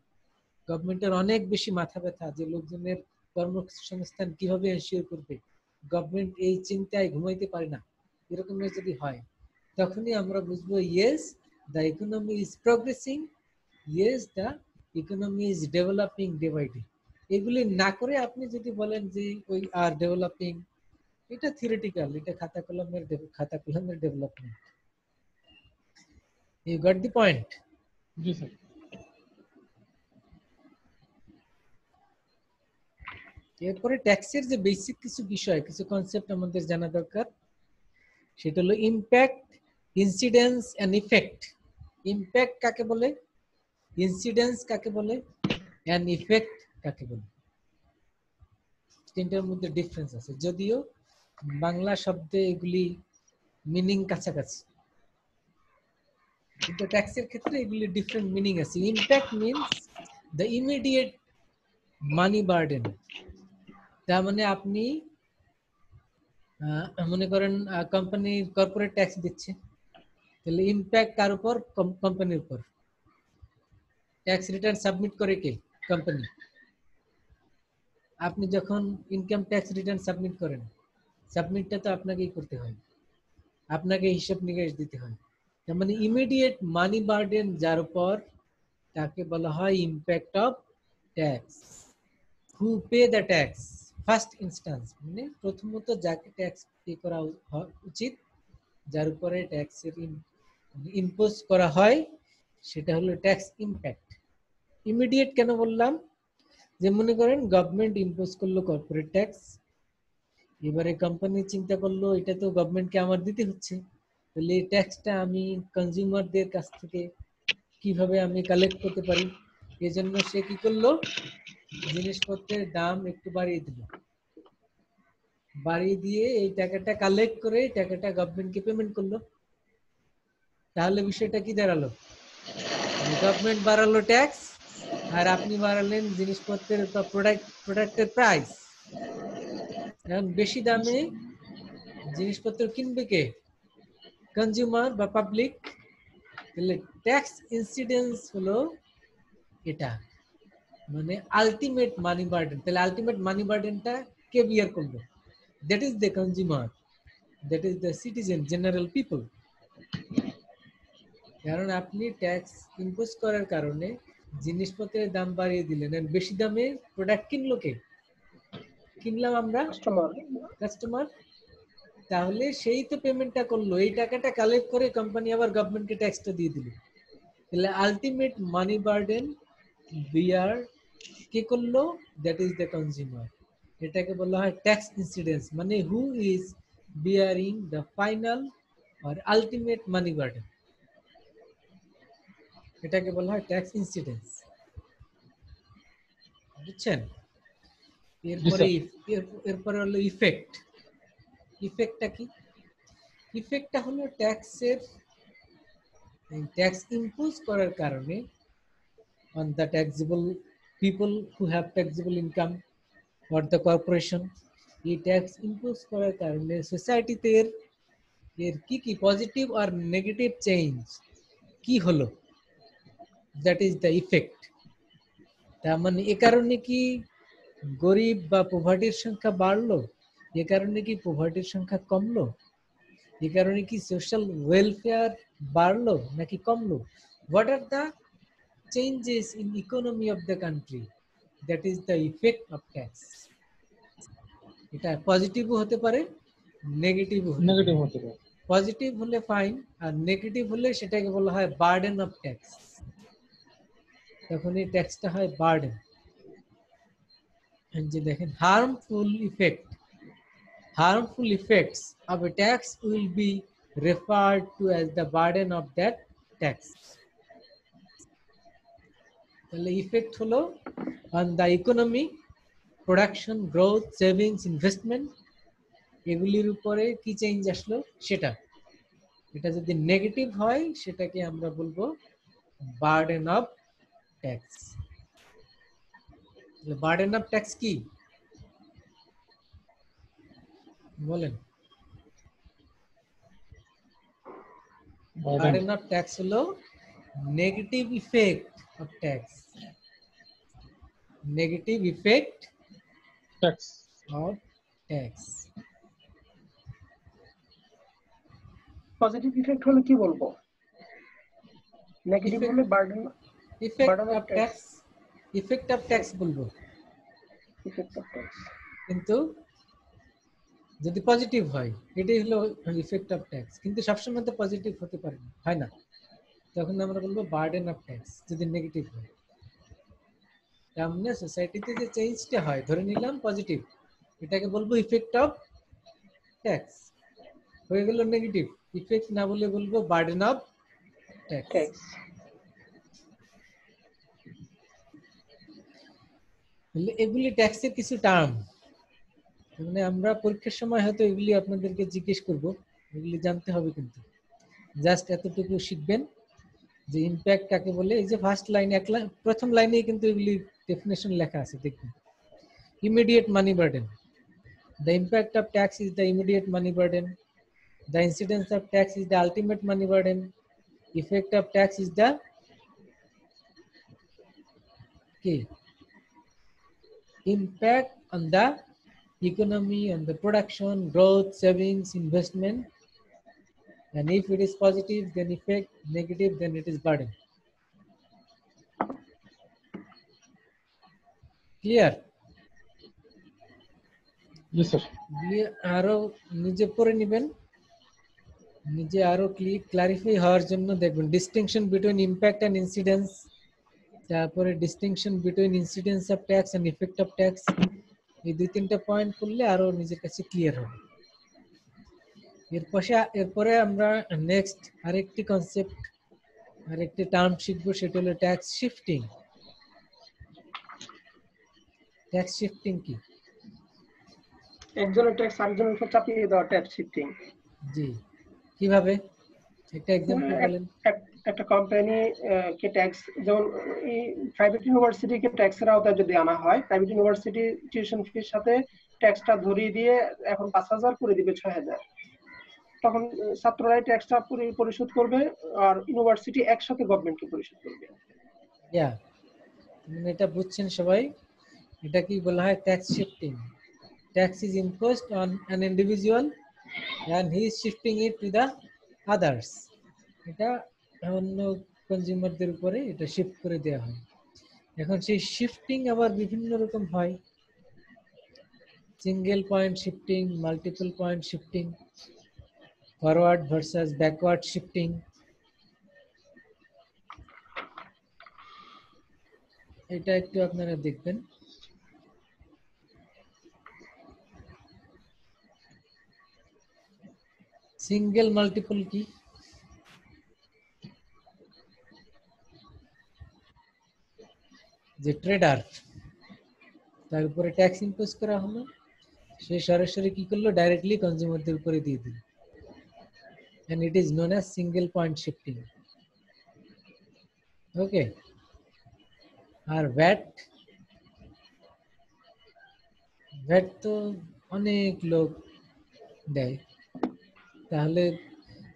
গভর্নমেন্টের অনেক বেশি মাথা ব্যথা যে লোকজনের কর্মসংস্থান কিভাবে এনশিওর করবে, গভর্নমেন্ট এই চিন্তায় ঘুমাইতে পারে না। এরকমের যদি হয়, তখনই আমরা বুঝবো yes the economy is progressing, yes the economy is developing day by day. এগুলি না করে আপনি যদি বলেন যে ওই আর ডেভেলপিং, এটা থিওরিটিক্যাল, এটা খাতা কলমের development. You got the point? জি স্যার। এরপরে ট্যাক্সের যে বেসিক কিছু বিষয়, কিছু কনসেপ্ট আমাদের জানা দরকার। সেটা হলো impact, incidence and effect. Impact কাকে বলে, ইনসিডেন্স কাকে বলে, এন্ড ইফেক্ট কাকে বলে, তিনটার মধ্যে ডিফারেন্স আছে, যদিও বাংলা শব্দে এগুলি মিনিং কাছাকাছি, কিন্তু ট্যাক্সের ক্ষেত্রে এগুলি ডিফারেন্ট মিনিং আছে। Impact means the immediate money burden. তার মানে আপনি মনে করেন কোম্পানি কর্পোরেট ট্যাক্স দিচ্ছে, তাহলে ইমপ্যাক্ট কার উপর? কোম্পানির উপর। ট্যাক্স রিটার্ন সাবমিট করে কে? কোম্পানি। আপনি যখন ইনকাম ট্যাক্স রিটার্ন সাবমিট করেন, সাবমিটটা তো আপনাকেই করতে হয়, আপনাকে হিসাব নিকাশ দিতে হয়। তার মানে ইমিডিয়েট মানি বার্ডেন যার উপর, তাকে বলা হয় impact of tax. Who pay the tax first instance, মানে প্রথমত যাকে ট্যাক্স পে করা উচিত, যার উপরে ট্যাক্সের ইম্পোজ করা হয়, সেটা হলো ট্যাক্স ইমপ্যাক্ট। ইমিডিয়েট কেন বললাম? যে মনে করেন গভর্নমেন্ট ইম্পোজ করলো কর্পোরেট ট্যাক্স, এবারে কোম্পানি চিন্তা করলো এটা তো গভর্নমেন্টকে আমার দিতে হচ্ছে, তাহলে এই ট্যাক্সটা আমি কনজিউমারদের কাছ থেকে কিভাবে আমি কালেক্ট করতে পারি। এজন্য সে কি করলো, জিনিসপত্রের দাম একটু বাড়িয়ে দিল, বাড়িয়ে দিয়ে এই টাকাটা কালেক্ট করে টাকাটা গভর্নমেন্টকে পেমেন্ট করলো। তাহলে বিষয়টা কি দাঁড়ালো? গভর্নমেন্ট বাড়ালো ট্যাক্স, আর আপনি বাড়ালেন জিনিসপত্রের বা প্রোডাক্টের প্রাইস। এখন বেশি দামে জিনিসপত্র কিনবে কে? কনজিউমার বা পাবলিক। তাহলে ট্যাক্স ইনসিডেন্স হলো এটা, মানে আলটিমেট মানি বার্ডেন। তাহলে আলটিমেট মানি বার্ডেনটা কে বিয়ার করবে? That is the consumer, that is the citizen, general people. কারণ আপনি ট্যাক্স ইম্পোজ করার কারণে জিনিসপত্রের দাম বাড়িয়ে দিলেন, আর বেশি দামে প্রোডাক্ট কিনলো কে? কিনলাম আমরা, কাস্টমার। তাহলে সেই তো পেমেন্টটা করলো, এই টাকাটা কালেক্ট করে কোম্পানি আবার গভর্নমেন্টকে ট্যাক্সটা দিয়ে দিল। তাহলে আলটিমেট মানি বার্ডেন বিয়ার কে করলো? That is the consumer. এটাকে বলা হয় ট্যাক্স ইনসিডেন্স, মানে who is bearing the final আর আলটিমেট মানি বার্ডেন, এটাকে বলা হয় ট্যাক্স ইনসিডেন্স। বুঝছেন? এরপরে হলো ইফেক্ট। ইফেক্টটা কি? ইফেক্টটা হলো ট্যাক্সের, ট্যাক্স ইম্পোজ করার কারণে on the taxable people who have taxable income or the corporation, এই ট্যাক্স ইম্পোজ করার কারণে সোসাইটিতে এর কি কি পজিটিভ আর নেগেটিভ চেঞ্জ কি হলো, দ্যাট ইজ দ্য ইফেক্ট। তার মানে এ কারণে কি গরিব বা পভার্টির সংখ্যা বাড়লো, এ কারণে কি পভার্টির সংখ্যা কমলো, এ কারণে কি সোশ্যাল ওয়েলফেয়ার বাড়লো নাকি কমলো? What are the changes in economy of the country, that is the effect of tax. এটা পজিটিভও হতে পারে, নেগেটিভও হতে পারে। নেগেটিভ হতে পারে। পজিটিভ হলে ফাইন, আর নেগেটিভ হলে সেটাকে বলা হয় বার্ডেন অফ ট্যাক্স। তখন এই ট্যাক্সটা হয় বার্ডেন। যে দেখেন, harmful effects of a tax will be referred to as the burden of that tax. তাহলে ইফেক্ট হলো on the economy, production, growth, savings, investment, এগুলির উপরে কি চেঞ্জ আসলো সেটা। এটা যদি নেগেটিভ হয় সেটাকে আমরা বলবো burden of tax. Burden of tax কি বলেন? বার্ডেন অফ ট্যাক্স হলো negative effect of tax, negative effect tax of tax. Positive effect হলে কি বলবো? নেগেটিভ হলে burden effect Burden of of tax, effect of tax বলবো। Effect of tax. কিন্তু যদি পজিটিভ হয় এটাই হলো ইফেক্ট অফ ট্যাক্স, কিন্তু সবসময় তো পজিটিভ হতে পারে না, হয় না, তখন আমরা বলবো বার্ডেন অফ ট্যাক্স যদি নেগেটিভ হয়। আমরা সোসাইটিতে যে চেঞ্জটা হয় ধরে নিলাম পজিটিভ, এটাকে বলবো ইফেক্ট অফ ট্যাক্স। হয়ে গেল নেগেটিভ, ইফেক্ট না বলে বলবো বার্ডেন অফ ট্যাক্স। ট্যাক্স। এগুলি ট্যাক্সের কিছু টার্ম, মানে আমরা পরীক্ষার সময় হয়তো এগুলি আপনাদেরকে জিজ্ঞেস করব, এগুলি জানতে হবে। কিন্তু জাস্ট এতটুকু শিখবেন যে ইমপ্যাক্ট কাকে বলে। এই যে ফার্স্ট লাইনে প্রথম লাইনেই কিন্তু এগুলি ডেফিনেশন লেখা আছে, দেখুন। Immediate money burden, the impact of tax is the immediate money burden, the incidence of tax is the ultimate money burden, effect of tax is the কি impact on the economy, on the production, growth, savings, investment, and if it is positive then effect, negative then it is burden. Clear? Yes sir. আরো নিজে পড়ে নেবেন, নিজে আরো clarify হওয়ার জন্য দেখবেন distinction between impact and incidence, তারপরে distinction between incidence of tax and effect of tax. এই দুই তিনটা পয়েন্ট করলে আরো নিজের কাছে ক্লিয়ার হবে। এরপরে আমরা নেক্সট আরেকটি কনসেপ্ট, আরেকটি টার্ম শিখবো, সেটা হলো ট্যাক্স শিফটিং। ট্যাক্স শিফটিং কি? একজনের ট্যাক্স আরেকজনের উপর চাপিয়ে দেওয়া ট্যাক্স শিফটিং। জি, কিভাবে একটা এক্সাম্পল বলেন। একটা কোম্পানি কে ট্যাক্স, যেমন এই প্রাইভেট ইউনিভার্সিটি কে ট্যাক্সের আওতায় যদি আনা হয়, প্রাইভেট ইউনিভার্সিটি টিউশন ফির সাথে ট্যাক্সটা ধরিয়ে দিয়ে এখন ৫,০০০ করে দিবে ৬,০০০, তখন ছাত্ররাই ট্যাক্সটা পরিশোধ করবে আর ইউনিভার্সিটি একসাথে গভর্নমেন্টকে পরিশোধ করবে। ইয়া, এটা বুঝছেন সবাই? এটা কি বলা হয়? Tax shifting. Tax is imposed on an individual and he is shifting it to the others. এটা অন্য কনজিউমারদের উপরে এটা শিফট করে দেওয়া হয়। এখন সেই শিফটিং আবার বিভিন্ন রকম হয়, single point shifting, multiple point shifting, forward versus backward shifting. এটা একটু আপনারা দেখবেন। সিঙ্গেল মাল্টিপল কি? যে ট্রেডার, তার উপরে ট্যাক্স ইম্পোজ করা হলো, সে সরাসরি কি করলো? ডাইরেক্টলি কনজিউমারদের উপরে দিয়ে দিল, and it is known as single point shifting. Okay. R VAT তো অনেক লোক দেয়, তাহলে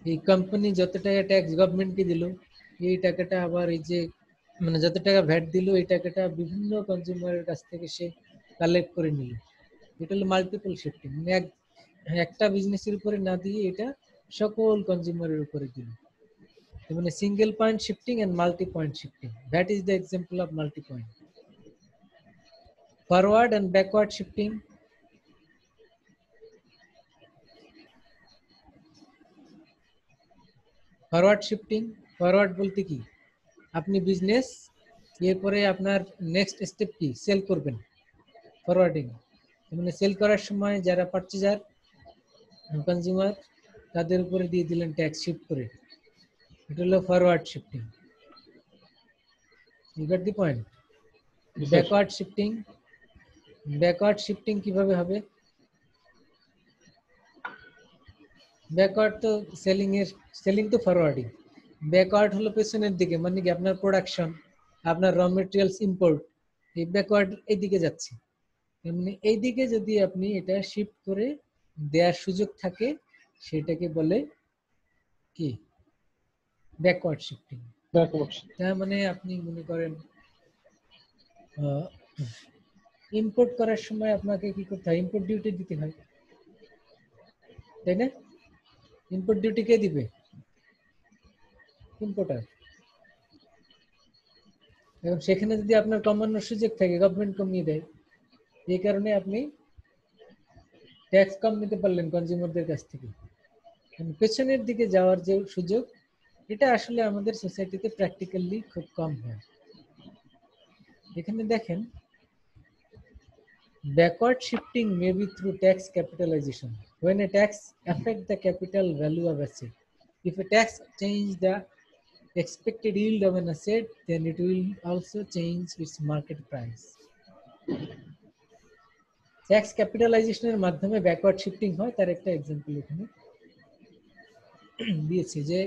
এই কোম্পানি যত টাকা ট্যাক্স গভর্নমেন্টকে দিল, এই টাকাটা আবার এই যে মানে যত টাকা ভ্যাট দিল, এই টাকাটা বিভিন্ন কনজিউমারের কাছ থেকে সে কালেক্ট করে নিল, এটা হলো মাল্টিপল শিফটিং, মানে একটা বিজনেসের উপরে না দিয়ে এটা সকল কনজিউমারের উপরে দিল। মানে single point shifting and multi point shifting, that is the example of multi point. Forward and backward shifting, forward shifting, forward বলতে কি, আপনি বিজনেস এরপরে আপনার নেক্সট স্টেপ কি, সেল করবেন, ফরওয়ার্ডিং। মানে সেল করার সময় যারা পারচেজার কনজিউমার তাদের উপরে দিয়ে দিলেন ট্যাক্স শিফট করে, এটা হলো forward shifting. You got the point. Backward shifting, backward shifting কিভাবে হবে? ব্যাকওয়ার্ড তো সেলিং তো ফরওয়ার্ডিং, ব্যাকওয়ার্ড হলো পেছনের দিকে, মানে কি আপনার প্রোডাকশন, আপনার র মেটেরিয়ালস ইম্পোর্ট, এই ব্যাকওয়ার্ড এইদিকে যাচ্ছে। এমনি এইদিকে যদি আপনি এটা শিফট করে দেওয়ার সুযোগ থাকে সেটাকে বলে কি, ব্যাকওয়ার্ড শিফটিং। তার মানে আপনি মনে করেন ইম্পোর্ট করার সময় আপনাকে কি করতে হয়, ইম্পোর্ট ডিউটি দিতে হয়, তাই না? ইম্পোর্ট ডিউটি কে দিবে? ইম্পোর্টার। এবং সেখানে যদি আপনার কমানোর সুযোগ থাকে, গভর্নমেন্ট কমিয়ে দেয়, এই কারণে আপনি ট্যাক্স কম নিতে পারলেন কনজিউমারদের কাছ থেকে। পেছনের দিকে যাওয়ার যে সুযোগ, এটা আসলে আমাদের সোসাইটিতে প্র্যাকটিক্যালি খুব কম হয়। এখানে দেখেন, backward shifting may be through tax capitalization. When a tax affect the capital value of asset, if a tax change the expected yield of an asset, then it will also change its market price. Tax capitalization এর মাধ্যমে backward shifting হয়, তার একটা example এখানে দিয়েছে। যে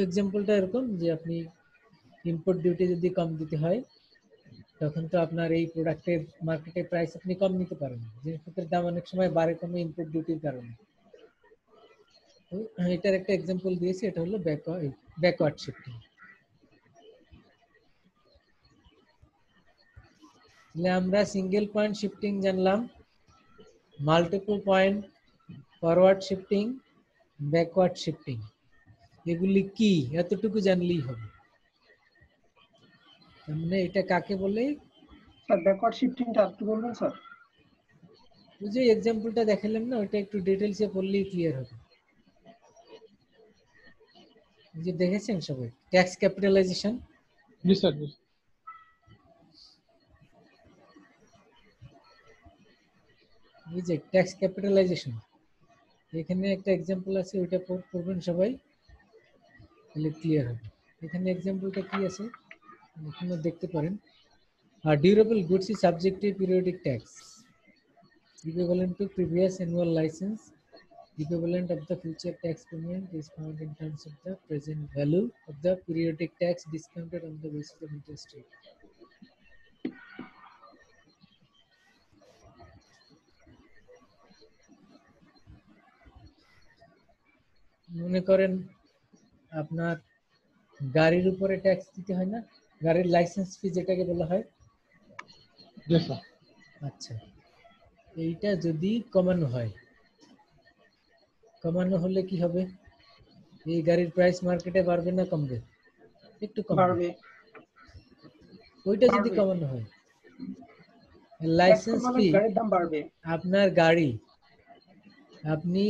এক্সাম্পলটা এরকম যে আপনি ইম্পোর্ট ডিউটি যদি কম দিতে হয়, তখন তো আপনার এই প্রোডাক্টের মার্কেটে প্রাইস আপনি কম নিতে পারেন, জিনিসপত্রের দাম অনেক সময় বাড়ে কমে ইম্পোর্ট ডিউটির কারণে। এটার একটা এক্সাম্পল দিয়েছে, এটা হলো ব্যাকওয়ার্ড শিফটিং। তাহলে আমরা সিঙ্গেল পয়েন্ট শিফটিং জানলাম, multiple point, forward shifting, backward shifting, এগুলি কি এতটুকু জানলেই হবে। মানে এটা কাকে বলে? স্যার ব্যাকওয়ার্ড শিফটিংটা একটু বলবেন স্যার? ওই যে এক্সাম্পলটা দেখালাম না, ওটা একটু ডিটেইলসে পড়লেই ক্লিয়ার হবে। যে দেখেছেন সবাই, ট্যাক্স ক্যাপিটালাইজেশন। জি স্যার। এই যে ট্যাক্স ক্যাপিটালাইজেশন, এখানে একটা এক্সাম্পল আছে, ওইটা পড়বেন সবাই, তাহলে ক্লিয়ার হবে। এখানে এক্সাম্পলটা কি আছে এখানে দেখতে পারেন। Durable goods is subject to periodic tax equivalent to previous annual license. Equivalent of the future tax payment is found in terms of the present value of the periodic tax discounted on the basis of interest rate. মনে করেন আপনার গাড়ির উপরে tax দিতে হয় না, গাড়ির licence ফি যেটাকে বলা হয়। আচ্ছা, এইটা যদি কমানো হয়, কমানো হলে কি হবে? এই গাড়ির প্রাইস মার্কেটে বাড়বে না কমবে? একটু কমবে। ওইটা যদি কমানো হয়, লাইসেন্স ফি, গাড়ির দাম বাড়বে। আপনার গাড়ি, আপনি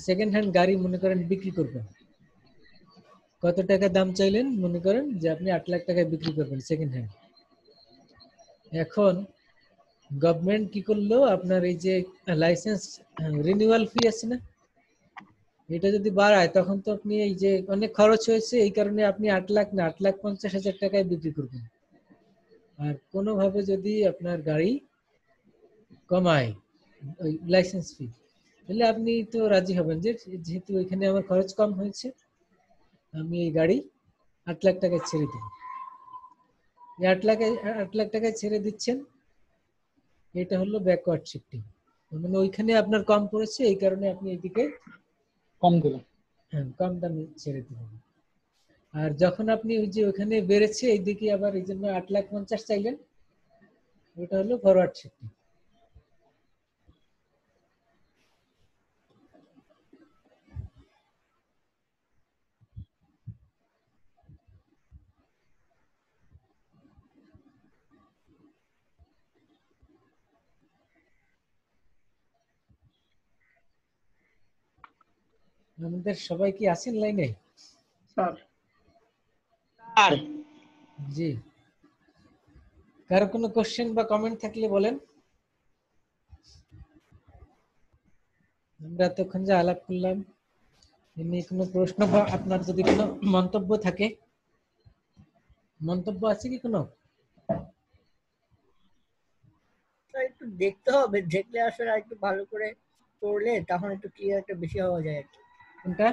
সেকেন্ড হ্যান্ড গাড়ি মনে করেন বিক্রি করবেন, কত টাকা দাম চাইলেন? মনে করেন যে আপনি 8 লাখ টাকায় বিক্রি করবেন সেকেন্ড হ্যান্ড। এখন গভর্নমেন্ট কি করলো, আপনার এই যে লাইসেন্স রিনিউয়াল ফি আছে না, এটা যদি বাড়ায় তখন তো আপনি এই যে অনেক খরচ হয়েছে, এই কারণে আপনি 8 লাখ না 8,50,000 টাকায় বিক্রি করবেন। আর কোনোভাবে যদি আপনার গাড়ি কমায় ওই লাইসেন্স ফি, তাহলে আপনি তো রাজি হবেন যে যেহেতু এখানে আমার খরচ কম হয়েছে, আমি এই গাড়ি 8 লাখ টাকায় ছেড়ে দেব। 8 লাখ টাকায় ছেড়ে দিচ্ছেন, এটা হলো ব্যাকওয়ার্ড শিফটিং। মানে ওইখানে আপনার কম পড়েছে, এই কারণে আপনি এদিকে কম দিলেন, হ্যাঁ কম দামে ছেড়ে দিবেন। আর যখন আপনি ওই যে ওখানে বেড়েছে এইদিকে আবার এই জন্য 8,50,000 চাইলেন, ওটা হলো ফরওয়ার্ড শিফটিং। আমাদের সবাই কি আছেন লাইনে? স্যার স্যার জি, কারো কোনো কোশ্চেন বা কমেন্ট থাকলে বলেন। আমরা এতক্ষণ যে আলাপ করলাম এমনি কোনো প্রশ্ন বা আপনার যদি কোনো মন্তব্য থাকে, মন্তব্য আছে কি কোনো? স্যার একটু দেখতে হবে, দেখলে আসলে একটু ভালো করে পড়লে তখন একটু ক্লিয়ারটা বেশি হওয়া যায় আর কি। কোনটা?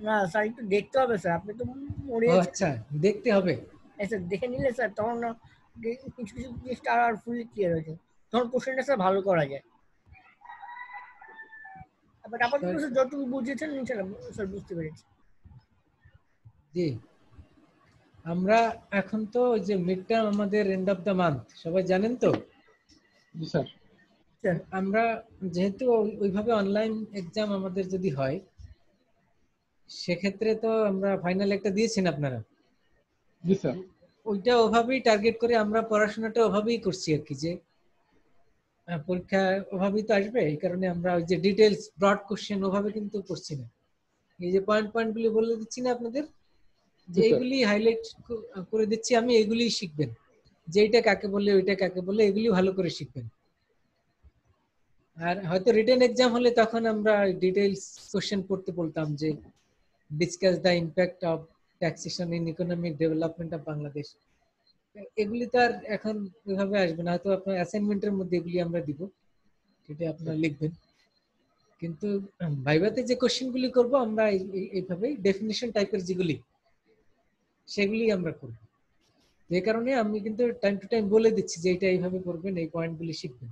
না স্যার একটু দেখতে হবে স্যার, আপনি তো মনে ও আছে আচ্ছা, দেখতে হবে। স্যার, দেখে নিলে স্যার তখন না কিছু কিছু জিনিসটা আর ফুললি ক্লিয়ার হয়ে যায়, তখন কোশ্চেনটা স্যার ভালো করা যায়। বাট আপাতত স্যার যতটুকু বুঝিয়েছেন ইনশাআল্লাহ স্যার বুঝতে পেরেছি। জি, আমরা এখন তো ওই যে মিড টার্ম আমাদের এন্ড অফ দ্য মান্থ সবাই জানেন তো। জি স্যার। স্যার আমরা যেহেতু ওইভাবে অনলাইন এক্সাম আমাদের যদি হয় সেক্ষেত্রে তো আমরা ফাইনাল একটা দিয়েছেন আপনারা। জি স্যার। ওইটা ওভাবেই টার্গেট করে আমরা পড়াশোনাটা ওভাবেই করছি আর কি, যে পরীক্ষা ওভাবেই তো আসবে, এই কারণে আমরা ওই যে ডিটেলস ব্রড কোশ্চেন ওভাবে কিন্তু করছি না। এই যে পয়েন্ট পয়েন্ট গুলি বলে দিচ্ছি না আপনাদের, যে এইগুলি হাইলাইট করে দিচ্ছি আমি, এইগুলি শিখবেন, যে এইটা কাকে বলে ওইটা কাকে বলে এগুলি ভালো করে শিখবেন। আর হয়তো রিটেন এক্সাম হলে তখন আমরা ডিটেলস কোশ্চেন পড়তে বলতাম, যে discuss the impact of taxation in economic development of Bangladesh. এগুলি তো আর এখন ওইভাবে আসবে না, হয়তো আপনার অ্যাসাইনমেন্টের মধ্যে এগুলি আমরা দিব, সেটা আপনারা লিখবেন। কিন্তু ভাইভাতে যে কোশ্চেনগুলি করব আমরা এইভাবে ডেফিনিশন টাইপের যেগুলি সেগুলি আমরা করব। এই কারণে আমি কিন্তু টাইম টু টাইম বলে দিচ্ছি যে এটা এইভাবে করবেন, এই পয়েন্টগুলি শিখবেন।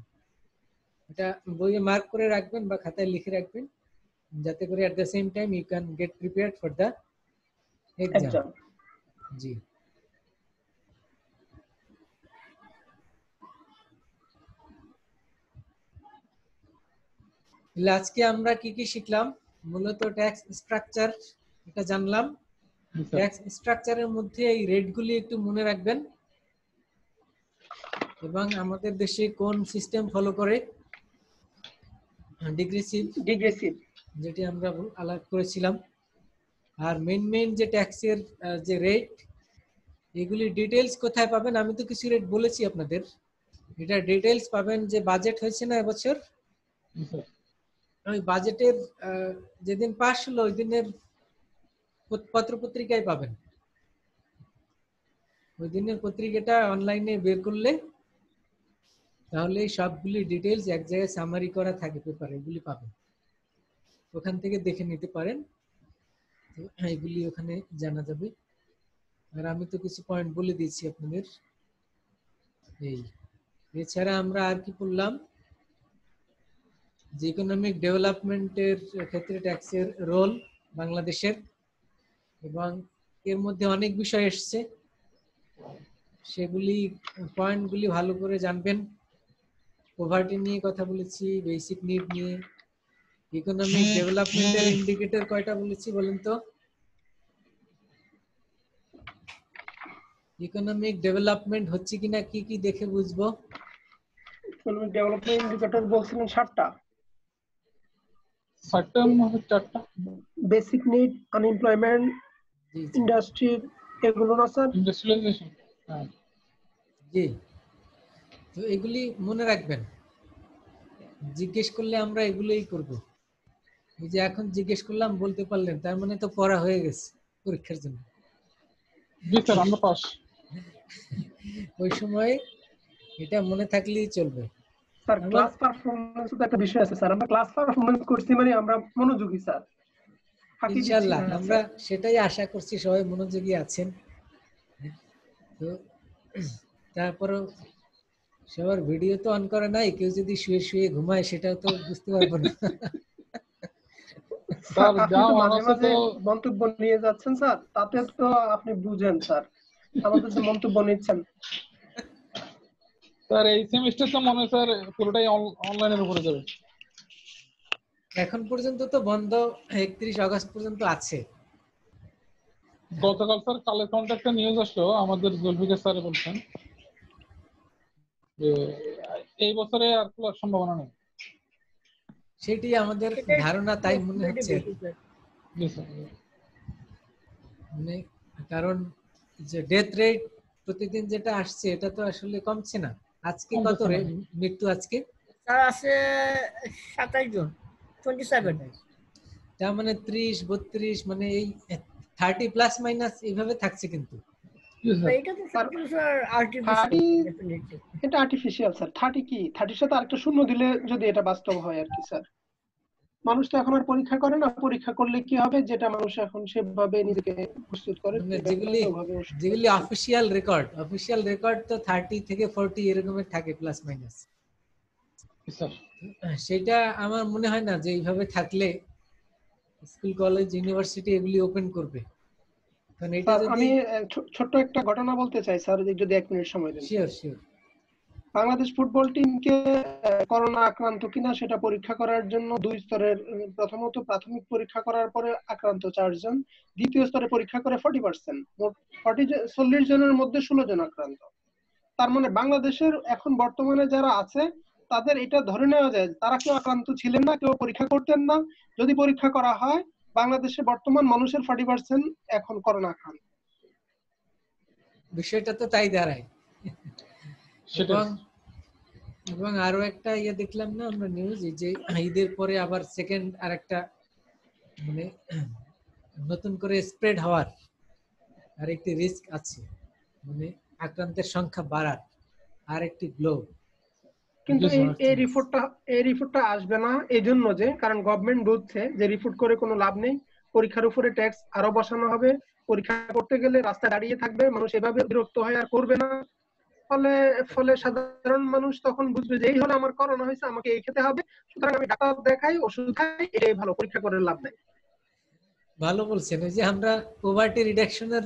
এটা বইয়ে মার্ক করে রাখবেন বা খাতায় লিখে রাখবেন, যাতে করে at the same time you can get prepared for the exam. জি, আজকে আমরা কি কি শিখলাম? মূলত ট্যাক্স স্ট্রাকচার এটা জানলাম। ট্যাক্স স্ট্রাকচারের মধ্যে এই রেটগুলি একটু মনে রাখবেন, এবং আমাদের দেশে কোন সিস্টেম ফলো করে, ডিগ্রেসিভ যেটি আমরা আলাপ করেছিলাম। আর মেইন যে ট্যাক্সের যে রেট, এগুলি ডিটেইলস কোথায় পাবেন? আমি তো কিছু রেট বলেছি আপনাদের, এটা ডিটেইলস পাবেন যে বাজেট হয়েছে না এবছর, ওই বাজেটের যেদিন পাস হলো ওই দিনের পত্রপত্রিকায় পাবেন। ওই দিনের পত্রিকাটা অনলাইনে বের করলে তাহলে সবগুলি ডিটেইলস এক জায়গায় সামারি করা থাকে পেপারে, এগুলি পাবেন, ওখান থেকে দেখে নিতে পারেন। এগুলি ওখানে জানা যাবে। আর আমি তো কিছু পয়েন্ট বলে দিয়েছি আপনাদের। এই এছাড়া আমরা আর কি পড়লাম, যে ইকোনমিক ডেভেলপমেন্টের ক্ষেত্রে ট্যাক্সের রোল বাংলাদেশের, এবং এর মধ্যে অনেক বিষয় এসছে, সেগুলি পয়েন্টগুলি ভালো করে জানবেন। পভার্টি নিয়ে কথা বলেছি, বেসিক নিড নিয়ে। ইকোনমিক ডেভেলপমেন্টের ইন্ডিকেটর কয়টা বলেছি বলেন তো? ইকোনমিক ডেভেলপমেন্ট হচ্ছে কিনা কি কি দেখে বুঝবো? ইকোনমিক ডেভেলপমেন্ট ইন্ডিকেটর বলছিলেন 7টা। 7টা মানে 4টা। বেসিক নিড, আনএমপ্লয়মেন্ট, ইন্ডাস্ট্রি, এগুলো না স্যার? ইন্ডাস্ট্রিয়ালাইজেশন। হ্যাঁ জি, তো এগুলি মনে রাখবেন, জিজ্ঞেস করলে আমরা এগুলোই করব। এই যে এখন জিজ্ঞেস করলাম বলতে পারলেন, তার মানে তো পড়া হয়ে গেছে পরীক্ষার জন্য। জি স্যার, আমরা পাস। ওই সময় এটা মনে থাকলেই চলবে। স্যার ক্লাস পারফরম্যান্স তো একটা বিষয় আছে স্যার, আমরা ক্লাস পারফরম্যান্স করছি মানে আমরা মনোযোগী স্যার, ফাঁকি দিচ্ছি ইনশাআল্লাহ না আমরা স্যার। সেটাই আশা করছি, সবাই মনোযোগী আছেন। তো তারপরও সবার ভিডিও তো অন করা নাই, কেউ যদি শুয়ে শুয়ে ঘুমায় সেটাও তো বুঝতে পারবো না। স্যার আপনি যা তো মনে মাঝে আছে মাঝে তো মন্তব্য নিয়ে যাচ্ছেন স্যার, তাতে তো আপনি বুঝেন স্যার, আমাদের যে মন্তব্য নিচ্ছেন। স্যার এই সেমিস্টার তো মনে হয় স্যার পুরোটাই অনলাইনের উপরে যাবে। এখন পর্যন্ত তো বন্ধ, 31 আগস্ট পর্যন্ত আছে। গতকাল স্যার কালের কন্ট্যাক্টে নিউজ আসলো, আমাদের জুলফিকার স্যার বলছেন যে এই বছরে আর খোলার সম্ভাবনা নেই। সেটি আমাদের সেটাই ধারণা, তাই মনে possibility হচ্ছে আর বেশি কি। স্যার। জি স্যার। মানে কারণ যে ডেথ রেট প্রতিদিন যেটা আসছে এটা তো আসলে কমছে না। আজকে কত কমতেছে না। মৃত্যু আজকে? স্যার আছে 27 জন, 27। তার মানে 30 32 মানে এই 30 প্লাস মাইনাস এইভাবে থাকছে কিন্তু। জি স্যার। এটা তো স্যার আর্টিফিশিয়াল 30 ডেফিনেটলি। এটা আর্টিফিশিয়াল স্যার। 30 কি 30 সাথে আরেকটা শূন্য দিলে যদি এটা বাস্তব হয় আর কি স্যার। মানুষ তো এখন আর পরীক্ষা করে না, পরীক্ষা করলে কি হবে যেটা মানুষ এখন সেভাবে নিজেকে প্রস্তুত করে মানে সেভাবে ওভাবে ওষুধ যেগুলি খাচ্ছে। অফিসিয়াল রেকর্ড তো 30 থেকে 40 এরকমের থাকে প্লাস মাইনাস। জি স্যার। সেটা আমার মনে হয় না যে এইভাবে থাকলে স্কুল কলেজ ইউনিভার্সিটি এগুলি ওপেন করবে, কারণ এটা স্যার যদি আমি ছোট্ট একটা ঘটনা বলতে চাই স্যার, যদি 1 মিনিট সময় দেন। Sure sure. বাংলাদেশ ফুটবল টিমকে করোনা আক্রান্ত কিনা সেটা পরীক্ষা করার জন্য 2 স্তরের, প্রথমত প্রাথমিক পরীক্ষা করার পরে আক্রান্ত 4 জন, দ্বিতীয় স্তরে পরীক্ষা করে 40%, মোট 40 জনের মধ্যে 16 জন আক্রান্ত। তার মানে বাংলাদেশের এখন বর্তমানে যারা আছে তাদের এটা ধরে নেওয়া যায় তারা কেউ আক্রান্ত ছিলেন না, কেউ পরীক্ষা করতেন না। যদি পরীক্ষা করা হয় বাংলাদেশে বর্তমান মানুষের 40% এখন করোনা আক্রান্ত। বিষয়টা তো তাই দাঁড়ায়। সেটাই। এবং আরো একটা দেখলাম না আমরা নিউজ, যে ঈদের পরে আবার সেকেন্ড আরেকটা মানে নতুন করে স্প্রেড হওয়ার আরেকটি রিস্ক আছে, মানে আক্রান্তের সংখ্যা বাড়ার আরেকটি গ্লোব। কিন্তু এই রিপোর্টটা আসবে না এই জন্য যে কারণ গভর্নমেন্ট বুঝছে যে রিপোর্ট করে কোনো লাভ নেই, পরীক্ষার উপরে ট্যাক্স আরো বসানো হবে, পরীক্ষা করতে গেলে রাস্তায় দাঁড়িয়ে থাকবে মানুষ, এভাবে বিরক্ত হয় আর করবে না। ফলে ফলে সাধারণ মানুষ তখন বুঝবে যে এই হলো আমার করোনা হয়েছে, আমাকে এই খেতে হবে, সুতরাং আমি ডাক্তার দেখাই, ওষুধ খাই, এটাই ভালো, পরীক্ষা করে লাভ নাই। ভালো বলছেন, ওই যে আমরা পভার্টি রিডাকশনের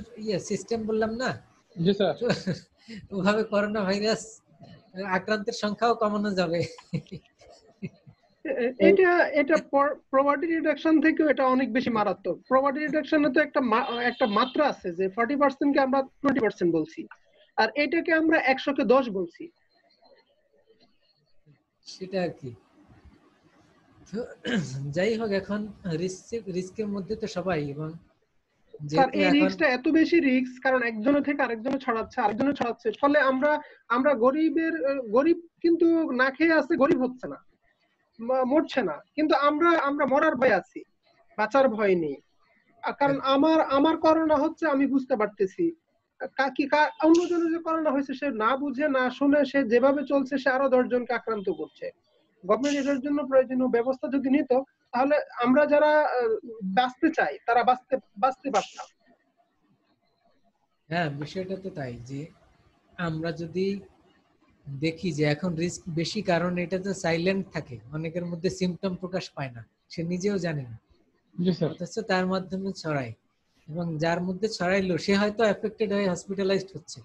সিস্টেম বললাম না, জি স্যার। তো ওভাবে করোনা ভাইরাস আক্রান্তের সংখ্যাও কমানো যাবে। এটা এটা প্রভার্টি রিডাকশন থেকে এটা অনেক বেশি মারাত্মক। প্রভার্টি রিডাকশনে তো একটা মাত্রা আছে যে 40% কে আমরা 20% বলছি, আর এটাকে আমরা 100 কে 10 বলছি। সেটা আর কি। তো যাই হোক, এখন রিস্কের মধ্যে তো সবাই, এবং স্যার যেহেতু এই এখন রিস্কটা এত বেশি রিস্ক, কারণ একজনের থেকে আরেকজনে ছড়াচ্ছে, আরেকজনে ছড়াচ্ছে, ফলে আমরা গরিব কিন্তু না খেয়ে আছে, গরিব হচ্ছে না, মরছে না, কিন্তু আমরা মরার ভয় আছি, বাঁচার ভয় নেই। কারণ আমার করোনা হচ্ছে আমি বুঝতে পারতেছি, অন্যজনের যে করোনা হয়েছে সে না বুঝে না শুনে সে যেভাবে চলছে সে আরো 10 জনকে আক্রান্ত করছে। গভর্নমেন্ট এটার জন্য প্রয়োজনীয় ব্যবস্থা যদি নিত তাহলে আমরা যারা বাঁচতে চাই তারা বাঁচতে পারতাম। হ্যাঁ, বিষয়টা তো তাই যে আমরা যদি দেখি যে এখন রিস্ক বেশি, কারণ এটা তো সাইলেন্ট থাকে, অনেকের মধ্যে সিমটম প্রকাশ পায় না, সে নিজেও জানে না, জি স্যার। অথচ তার মাধ্যমে ছড়ায়, এবং যার মধ্যে ছড়াইলো সে হয়তো এফেক্টেড হয়ে হসপিটালাইজড হচ্ছে।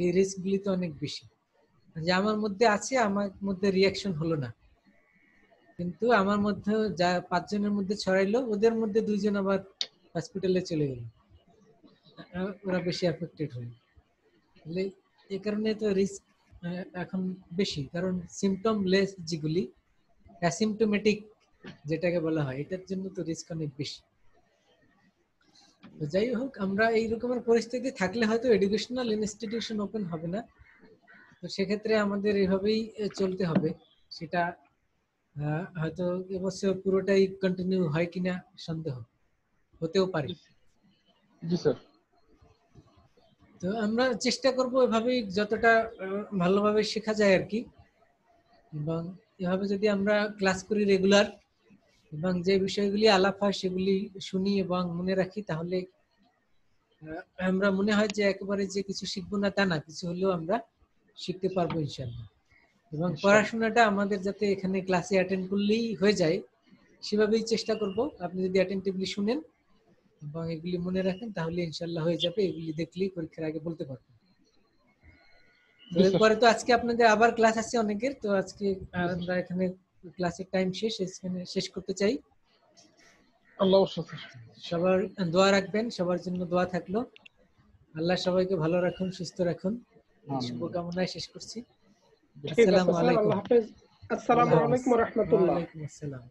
এই রিস্কগুলি তো অনেক বেশি। যে আমার মধ্যে আছে, আমার মধ্যে রিয়াকশন হলো না, কিন্তু আমার মধ্যে যা 5 জনের মধ্যে ছড়াইলো ওদের মধ্যে 2 জন আবার হসপিটালে চলে গেল, ওরা বেশি এফেক্টেড হলো। তাহলে এই কারণে তো রিস্ক এখন বেশি, কারণ সিমটম লেস যেগুলি অ্যাসিমটোমেটিক যেটাকে বলা হয়, এটার জন্য তো রিস্ক অনেক বেশি। তো যাই হোক, আমরা এই রকমের পরিস্থিতি থাকলে হয়তো এডুকেশনাল ইনস্টিটিউশন ওপেন হবে না, তো সেক্ষেত্রে আমাদের এভাবেই চলতে হবে। সেটা হয়তো এবছর পুরোটাই কন্টিনিউ হয় কিনা সন্দেহ, হতেও পারে। জি স্যার। তো আমরা চেষ্টা করব এভাবেই যতটা ভালোভাবে শেখা যায় আর কি, এবং এভাবে যদি আমরা ক্লাস করি রেগুলার, এবং যে বিষয়গুলি আলাপ হয় সেগুলি শুনি এবং মনে রাখি, তাহলে আমরা মনে হয় যে একেবারে যে কিছু শিখবো না তা না, কিছু হলেও আমরা শিখতে পারবো ইনশাআল্লাহ। এবং পড়াশোনাটা আমাদের যাতে এখানে ক্লাসে অ্যাটেন্ড করলেই হয়ে যায় সেভাবেই চেষ্টা করব। আপনি যদি অ্যাটেন্টিভলি শুনেন এবং এগুলি মনে রাখেন তাহলে ইনশাআল্লাহ হয়ে যাবে, এগুলি দেখলেই পরীক্ষার আগে বলতে পারবেন। তো এরপরে তো আজকে আপনাদের আবার ক্লাস আছে অনেকের, তো আজকে আমরা এখানে ক্লাসের টাইম শেষ করতে চাই। আল্লাহ সবার দোয়া রাখবেন, সবার জন্য দোয়া থাকলো। আল্লাহ সবাইকে ভালো রাখুন, সুস্থ রাখুন, এই শুভকামনায় শেষ করছি। ঠিক আছে আসসালামু স্যার, আলাইকুম। আল্লাহ হাফেজ। আসসালামু আল্লাহ আলাইকুম হাফেজ। ওয়া রাহমাতুল্লাহ। ওয়ালাইকুম আসসালাম।